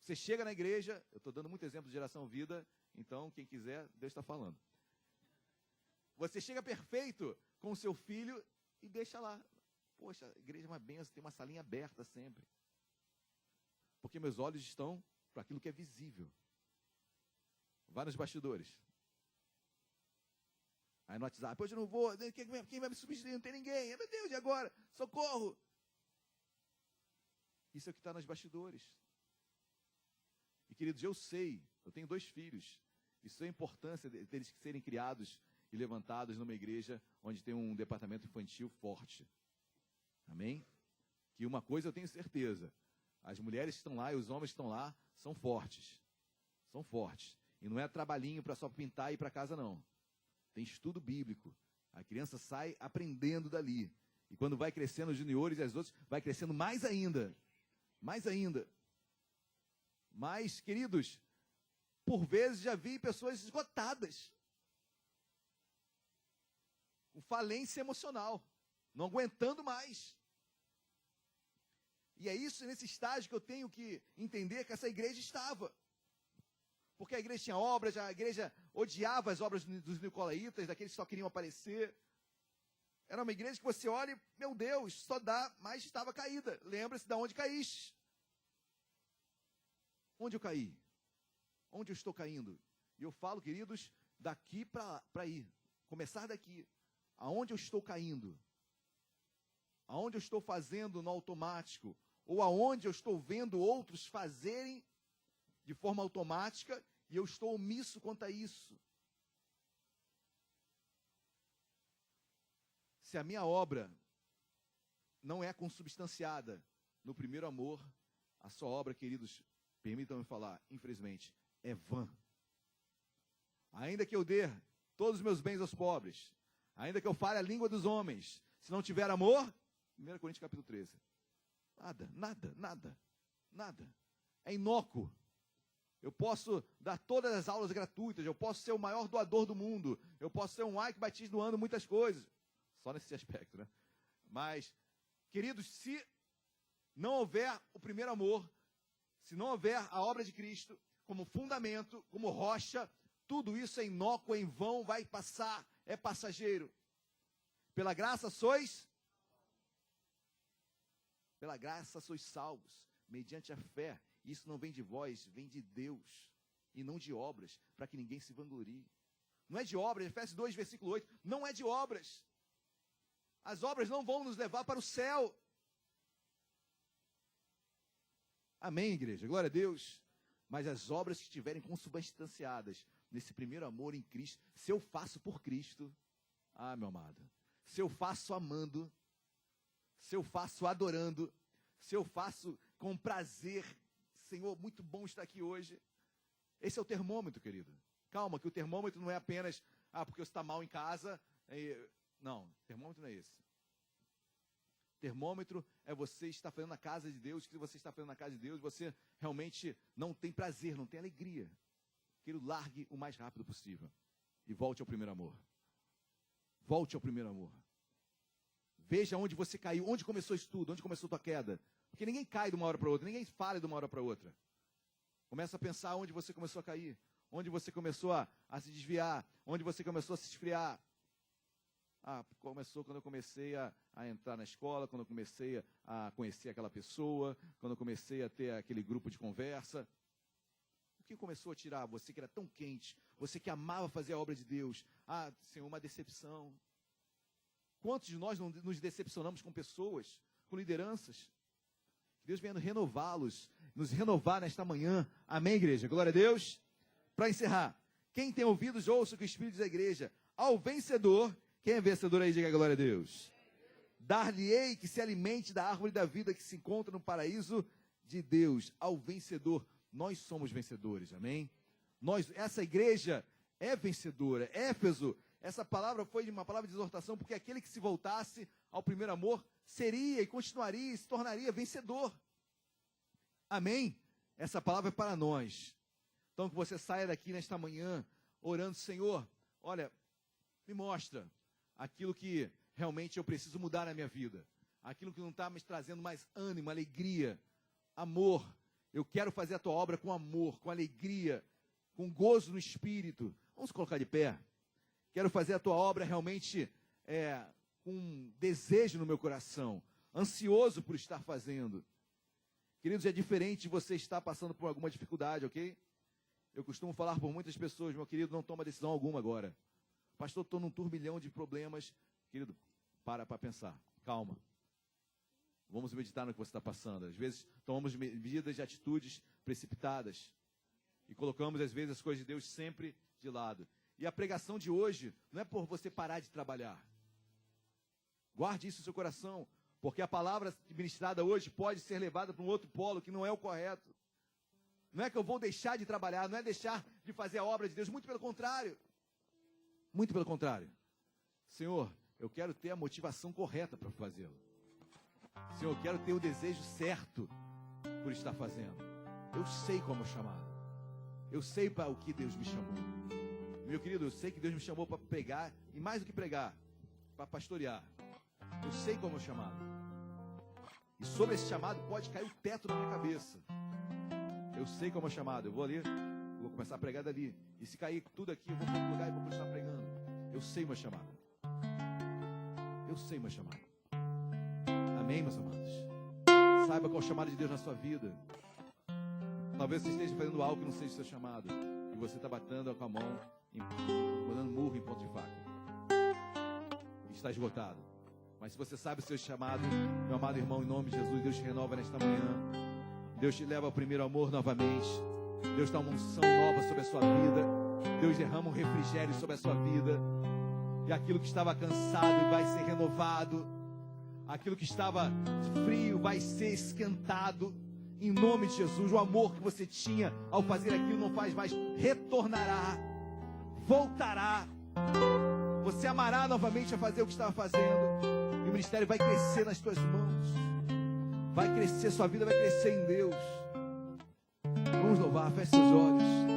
Você chega na igreja, eu estou dando muito exemplo de geração vida, então quem quiser, Deus está falando. Você chega perfeito com o seu filho e deixa lá. Poxa, a igreja é uma benção, tem uma salinha aberta sempre. Porque meus olhos estão para aquilo que é visível. Vai nos bastidores. Aí no WhatsApp, hoje eu não vou, quem vai me substituir? Não tem ninguém. Meu Deus, e agora? Socorro! Isso é o que está nos bastidores. E queridos, eu sei, eu tenho 2 filhos, e sei a importância deles serem criados e levantados numa igreja onde tem um departamento infantil forte. Amém? Que uma coisa eu tenho certeza, as mulheres que estão lá e os homens que estão lá são fortes. São fortes. E não é trabalhinho para só pintar e ir para casa, não. Tem estudo bíblico. A criança sai aprendendo dali. E quando vai crescendo os juniores e as outras, vai crescendo mais ainda. Mais ainda. Mas, queridos, por vezes já vi pessoas esgotadas. Com falência emocional. Não aguentando mais. E é isso, nesse estágio, que eu tenho que entender que essa igreja estava. Porque a igreja tinha obras, a igreja odiava as obras dos nicolaítas, daqueles que só queriam aparecer. Era uma igreja que você olha e, meu Deus, só dá, mas estava caída. Lembra-se de onde caíste. Onde eu caí? Onde eu estou caindo? E eu falo, queridos, daqui para aí. Começar daqui. Aonde eu estou caindo? Aonde eu estou fazendo no automático? Ou aonde eu estou vendo outros fazerem de forma automática e eu estou omisso quanto a isso? Se a minha obra não é consubstanciada no primeiro amor, a sua obra, queridos, permitam-me falar, infelizmente, é vã. Ainda que eu dê todos os meus bens aos pobres, ainda que eu fale a língua dos homens, se não tiver amor, 1 Coríntios capítulo 13, nada. É inócuo. Eu posso dar todas as aulas gratuitas, eu posso ser o maior doador do mundo, eu posso ser um Ike Batista doando muitas coisas, só nesse aspecto, né? Mas, queridos, se não houver o primeiro amor, se não houver a obra de Cristo como fundamento, como rocha, tudo isso é inócuo, é em vão, vai passar, é passageiro. Pela graça sois salvos, mediante a fé. Isso não vem de vós, vem de Deus, e não de obras, para que ninguém se vanglorie. Não é de obras, Efésios 2, versículo 8, não é de obras. As obras não vão nos levar para o céu. Amém, igreja? Glória a Deus. Mas as obras que estiverem consubstanciadas nesse primeiro amor em Cristo, se eu faço por Cristo, meu amado, se eu faço amando, se eu faço adorando, se eu faço com prazer, Senhor, muito bom estar aqui hoje. Esse é o termômetro, querido. Calma, que o termômetro não é apenas, porque você está mal em casa. Não, termômetro não é esse. Termômetro é você estar fazendo na casa de Deus, que você está fazendo na casa de Deus, você realmente não tem prazer, não tem alegria. Querido, largue o mais rápido possível e volte ao primeiro amor. Volte ao primeiro amor. Veja onde você caiu, onde começou isso tudo, onde começou a tua queda. Porque ninguém cai de uma hora para outra, ninguém falha de uma hora para outra. Começa a pensar onde você começou a cair, onde você começou a se desviar, onde você começou a se esfriar. Começou quando eu comecei a entrar na escola, quando eu comecei a conhecer aquela pessoa, quando eu comecei a ter aquele grupo de conversa. O que começou a tirar? Você que era tão quente, você que amava fazer a obra de Deus. Senhor, uma decepção. Quantos de nós não nos decepcionamos com pessoas, com lideranças? Deus venha renová-los, nos renovar nesta manhã. Amém, igreja? Glória a Deus. Para encerrar, quem tem ouvidos, ouça o que o Espírito diz à igreja. Ao vencedor, quem é vencedor aí, diga glória a Deus. Dar-lhe-ei que se alimente da árvore da vida que se encontra no paraíso de Deus. Ao vencedor, nós somos vencedores, amém? Essa igreja é vencedora. Éfeso, essa palavra foi uma palavra de exortação, porque aquele que se voltasse ao primeiro amor seria e continuaria e se tornaria vencedor. Amém? Essa palavra é para nós. Então que você saia daqui nesta manhã orando, Senhor, olha, me mostra aquilo que realmente eu preciso mudar na minha vida. Aquilo que não está me trazendo mais ânimo, alegria, amor. Eu quero fazer a tua obra com amor, com alegria, com gozo no espírito. Vamos colocar de pé. Quero fazer a tua obra realmente com desejo no meu coração, ansioso por estar fazendo. Queridos, é diferente de você estar passando por alguma dificuldade, ok? Eu costumo falar por muitas pessoas, meu querido, não toma decisão alguma agora. Pastor, estou num turbilhão de problemas. Querido, para pensar. Calma. Vamos meditar no que você está passando. Às vezes, tomamos medidas e atitudes precipitadas. E colocamos, às vezes, as coisas de Deus sempre de lado. E a pregação de hoje não é por você parar de trabalhar. Guarde isso no seu coração. Porque a palavra ministrada hoje pode ser levada para um outro polo que não é o correto. Não é que eu vou deixar de trabalhar, não é deixar de fazer a obra de Deus. Muito pelo contrário. Muito pelo contrário. Senhor, eu quero ter a motivação correta para fazê-lo. Senhor, eu quero ter o desejo certo por estar fazendo. Eu sei qual é o meu chamado. Eu sei para o que Deus me chamou. Meu querido, eu sei que Deus me chamou para pregar, e mais do que pregar, para pastorear. Eu sei qual é o meu chamado. E sobre esse chamado pode cair o teto na minha cabeça. Eu sei qual é o meu chamado. Eu vou ali, vou começar a pregar dali. E se cair tudo aqui, eu vou para outro lugar e vou continuar pregando. Eu sei o meu chamado. Eu sei o meu chamado. Amém, meus amados? Saiba qual é o chamado de Deus na sua vida. Talvez você esteja fazendo algo que não seja o seu chamado. E você está batendo com a mão, dando murro em ponto de faca. E está esgotado. Mas se você sabe o seu chamado, meu amado irmão, em nome de Jesus, Deus te renova nesta manhã. Deus te leva ao primeiro amor novamente. Deus dá uma unção nova sobre a sua vida. Deus derrama um refrigério sobre a sua vida. E aquilo que estava cansado vai ser renovado. Aquilo que estava frio vai ser esquentado. Em nome de Jesus, o amor que você tinha ao fazer aquilo não faz mais. Retornará. Voltará. Você amará novamente a fazer o que estava fazendo. E o ministério vai crescer nas tuas mãos. Vai crescer, sua vida vai crescer em Deus. Vamos louvar, feche seus olhos.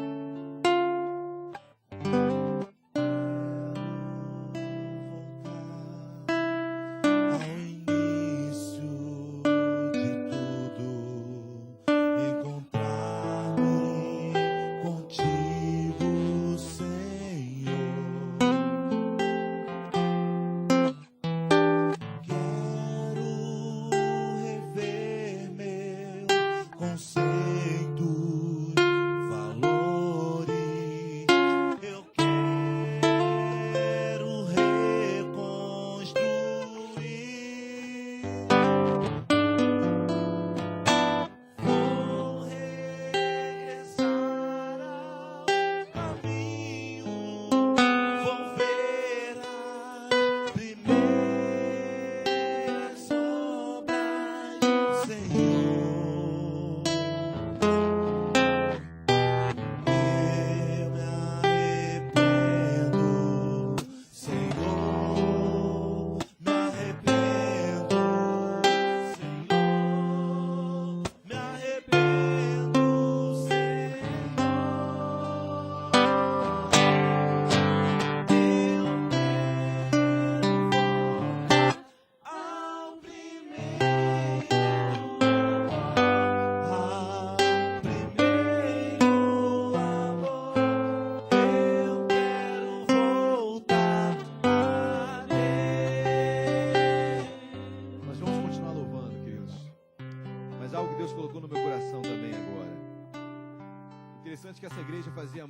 Que essa igreja fazia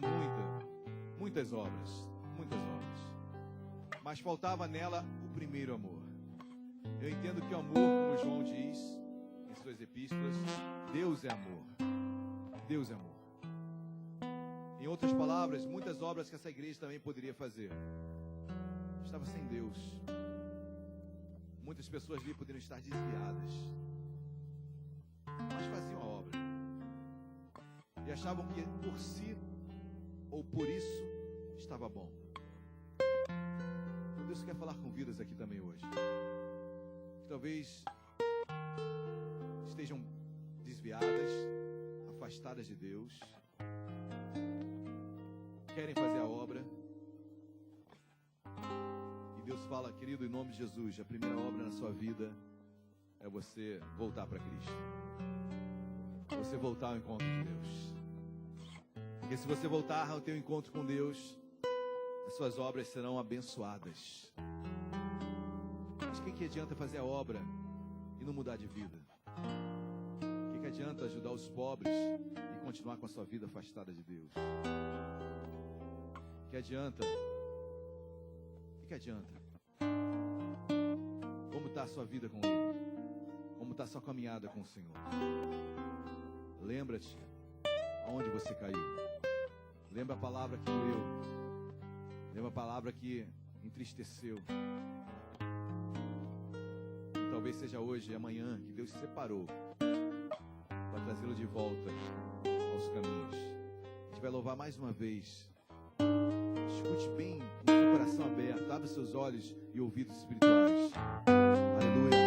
muitas obras, mas faltava nela o primeiro amor. Eu entendo que o amor, como João diz em suas epístolas, Deus é amor. Deus é amor. Em outras palavras, muitas obras que essa igreja também poderia fazer estava sem Deus. Muitas pessoas ali poderiam estar desviadas, mas faziam a obra. E achavam que por si ou por isso estava bom. Então Deus quer falar com vidas aqui também hoje. Que talvez estejam desviadas, afastadas de Deus. Querem fazer a obra. E Deus fala, querido, em nome de Jesus, a primeira obra na sua vida é você voltar para Cristo. Você voltar ao encontro de Deus. Porque se você voltar ao teu encontro com Deus, as suas obras serão abençoadas. Mas o que adianta fazer a obra e não mudar de vida? O que adianta ajudar os pobres e continuar com a sua vida afastada de Deus? Que adianta? O que adianta? Como está a sua vida com Ele? Como está a sua caminhada com o Senhor? Lembra-te aonde você caiu. Lembra a palavra que doeu. Lembra a palavra que entristeceu. E talvez seja hoje e amanhã que Deus se separou para trazê-lo de volta aos caminhos. A gente vai louvar mais uma vez. Escute bem com o seu coração aberto. Abre seus olhos e ouvidos espirituais. Aleluia.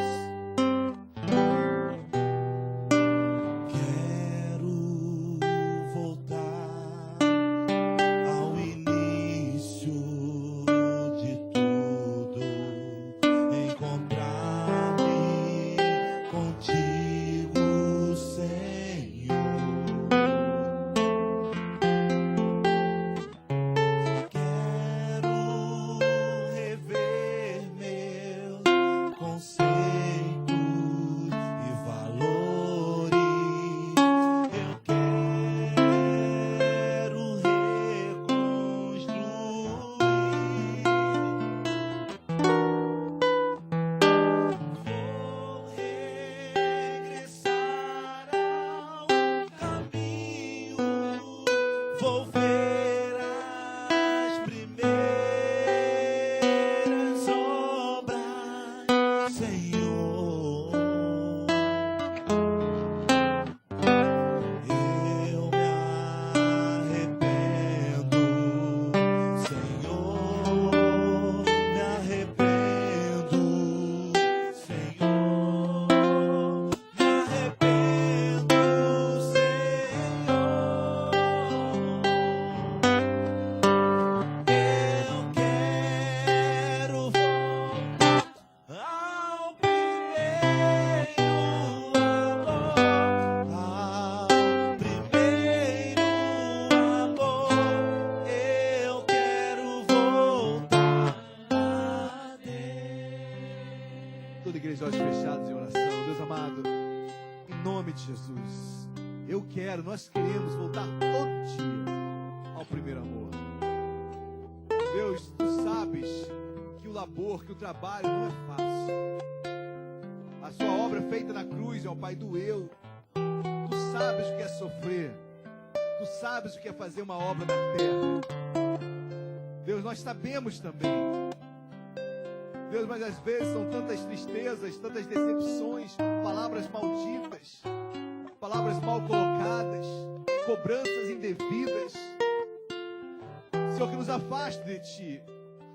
Nós queremos voltar todo dia ao primeiro amor. Deus, tu sabes que o labor, que o trabalho não é fácil. A sua obra feita na cruz, ó Pai, doeu. Tu sabes o que é sofrer. Tu sabes o que é fazer uma obra na terra. Deus, nós sabemos também. Deus, mas às vezes são tantas tristezas, tantas decepções, palavras malditas, palavras mal colocadas, cobranças indevidas, Senhor, que nos afasta de Ti.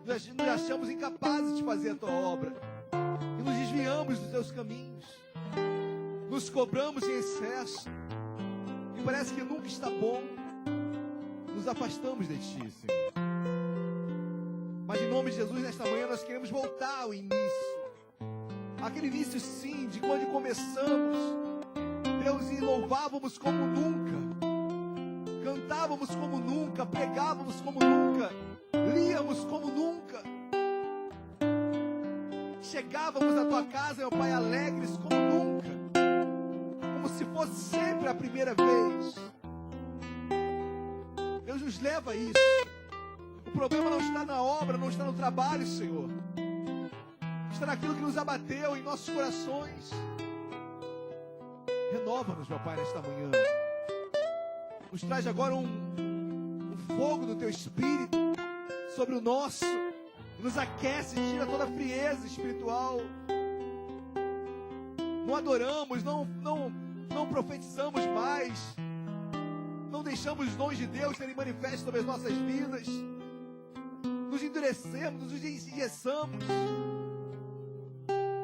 Nós nos achamos incapazes de fazer a Tua obra e nos desviamos dos Teus caminhos, nos cobramos em excesso e parece que nunca está bom. Nos afastamos de Ti, Senhor. Mas em nome de Jesus, nesta manhã nós queremos voltar ao início, aquele início sim, de quando começamos, Deus, e louvávamos como nunca, cantávamos como nunca, pregávamos como nunca, líamos como nunca, chegávamos à Tua casa, meu Pai, alegres como nunca, como se fosse sempre a primeira vez. Deus, nos leva a isso. O problema não está na obra, não está no trabalho, Senhor, está naquilo que nos abateu em nossos corações. Renova-nos, meu Pai, nesta manhã. Nos traz agora um fogo do Teu Espírito sobre o nosso. Nos aquece, tira toda a frieza espiritual. Não adoramos, não profetizamos mais. Não deixamos os dons de Deus serem manifestos sobre as nossas vidas. Nos endurecemos, nos engessamos.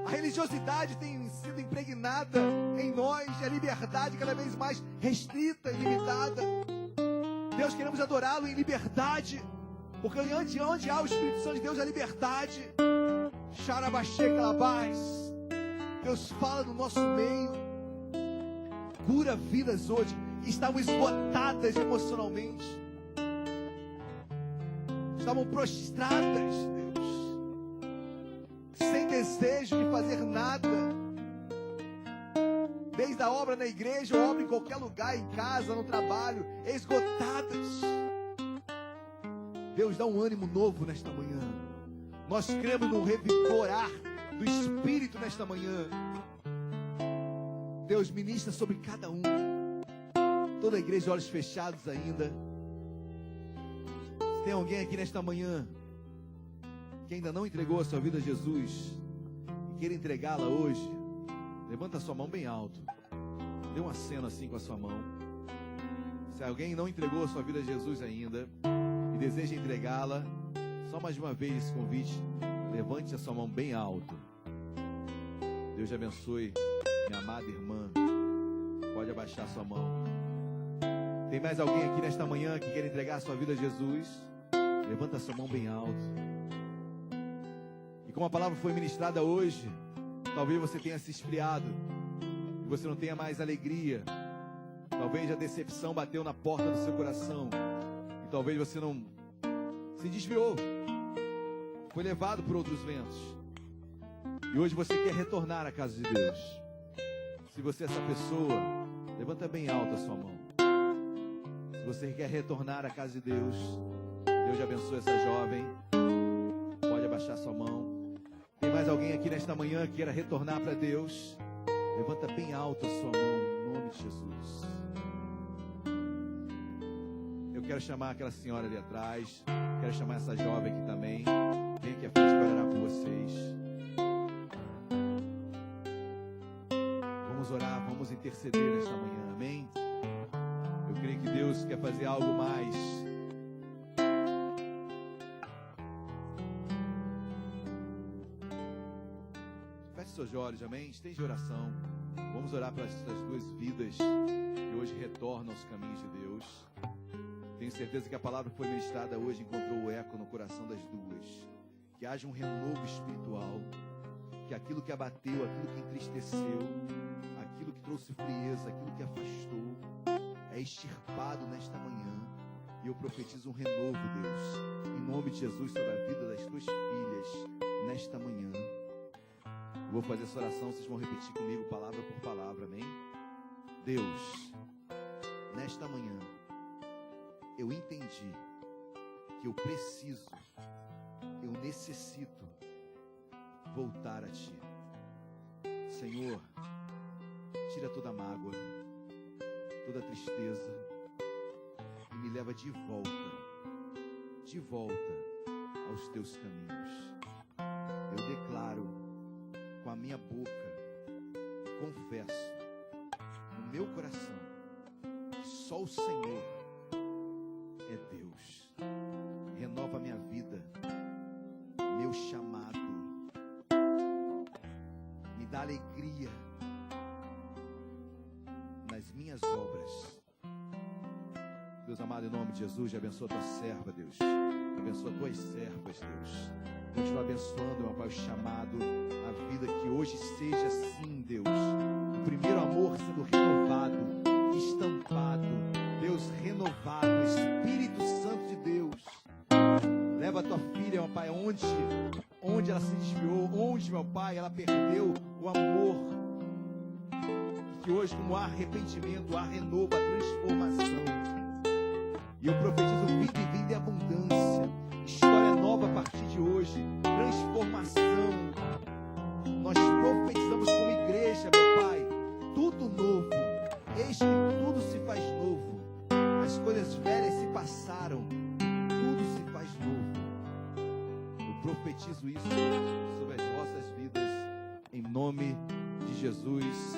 A religiosidade tem sido impregnada em nós, e a liberdade cada vez mais restrita e limitada. Deus, queremos adorá-lo em liberdade, porque onde há o Espírito Santo de Deus, há liberdade. Xarabaxê, calabás. Deus, fala no nosso meio. Cura vidas hoje que estavam esgotadas emocionalmente, estavam prostradas, sem desejo de fazer nada. desde a obra na igreja, ou obra em qualquer lugar, em casa, no trabalho, esgotadas. Deus, dá um ânimo novo nesta manhã. Nós cremos no revigorar do Espírito nesta manhã. Deus, ministra sobre cada um. Toda a igreja, olhos fechados ainda. Se tem alguém aqui nesta manhã que ainda não entregou a sua vida a Jesus e queira entregá-la hoje, levanta a sua mão bem alto. Dê um aceno assim com a sua mão. Se alguém não entregou a sua vida a Jesus ainda e deseja entregá-la, só mais uma vez esse convite, levante a sua mão bem alto. Deus te abençoe, minha amada irmã. Pode abaixar a sua mão. Tem mais alguém aqui nesta manhã que quer entregar a sua vida a Jesus? Levanta a sua mão bem alto. E como a palavra foi ministrada hoje, talvez você tenha se esfriado e você não tenha mais alegria. Talvez a decepção bateu na porta do seu coração e talvez você não se desviou, foi levado por outros ventos e hoje você quer retornar à casa de Deus. Se você é essa pessoa, levanta bem alto a sua mão. Se você quer retornar à casa de Deus, Deus abençoe essa jovem. Pode abaixar sua mão. Tem mais alguém aqui nesta manhã que queira retornar para Deus? Levanta bem alto a sua mão, em nome de Jesus. Eu quero chamar aquela senhora ali atrás. Quero chamar essa jovem aqui também. Vem aqui à frente para orar por vocês. Vamos orar, vamos interceder nesta manhã, amém? Eu creio que Deus quer fazer algo mais. Feche seus olhos, amém? Esteja em oração. Vamos orar para essas duas vidas que hoje retornam aos caminhos de Deus. Tenho certeza que a palavra que foi ministrada hoje encontrou o eco no coração das duas. Que haja um renovo espiritual. Que aquilo que abateu, aquilo que entristeceu, aquilo que trouxe frieza, aquilo que afastou, é extirpado nesta manhã. E eu profetizo um renovo, Deus, em nome de Jesus, sobre a vida das tuas filhas, nesta manhã. Eu vou fazer essa oração, vocês vão repetir comigo, palavra por palavra, amém? Deus, nesta manhã, eu entendi que eu preciso, eu necessito voltar a Ti. Senhor, tira toda a mágoa, toda a tristeza e me leva de volta aos Teus caminhos. Eu declaro com a minha boca, confesso no meu coração que só o Senhor é Deus. Renova minha vida, meu chamado, me dá alegria nas minhas obras. Deus amado, em nome de Jesus, abençoa a tua serva, Deus. Abençoa as tuas servas, Deus. Continua abençoando, meu Pai, o chamado, a vida, que hoje seja assim, Deus. O primeiro amor sendo renovado, estampado, Deus, renovado, Espírito Santo de Deus. Leva a tua filha, meu Pai, onde ela se desviou, onde, meu Pai, ela perdeu o amor. Que hoje, como há arrependimento, há renovo, há transformação. E eu profetizo vida e vida em abundância. História nova a partir de hoje. Transformação. Nós profetizamos como igreja, meu Pai. Tudo novo. Eis que tudo se faz novo. As coisas velhas se passaram. Tudo se faz novo. Eu profetizo isso sobre as vossas vidas. Em nome de Jesus.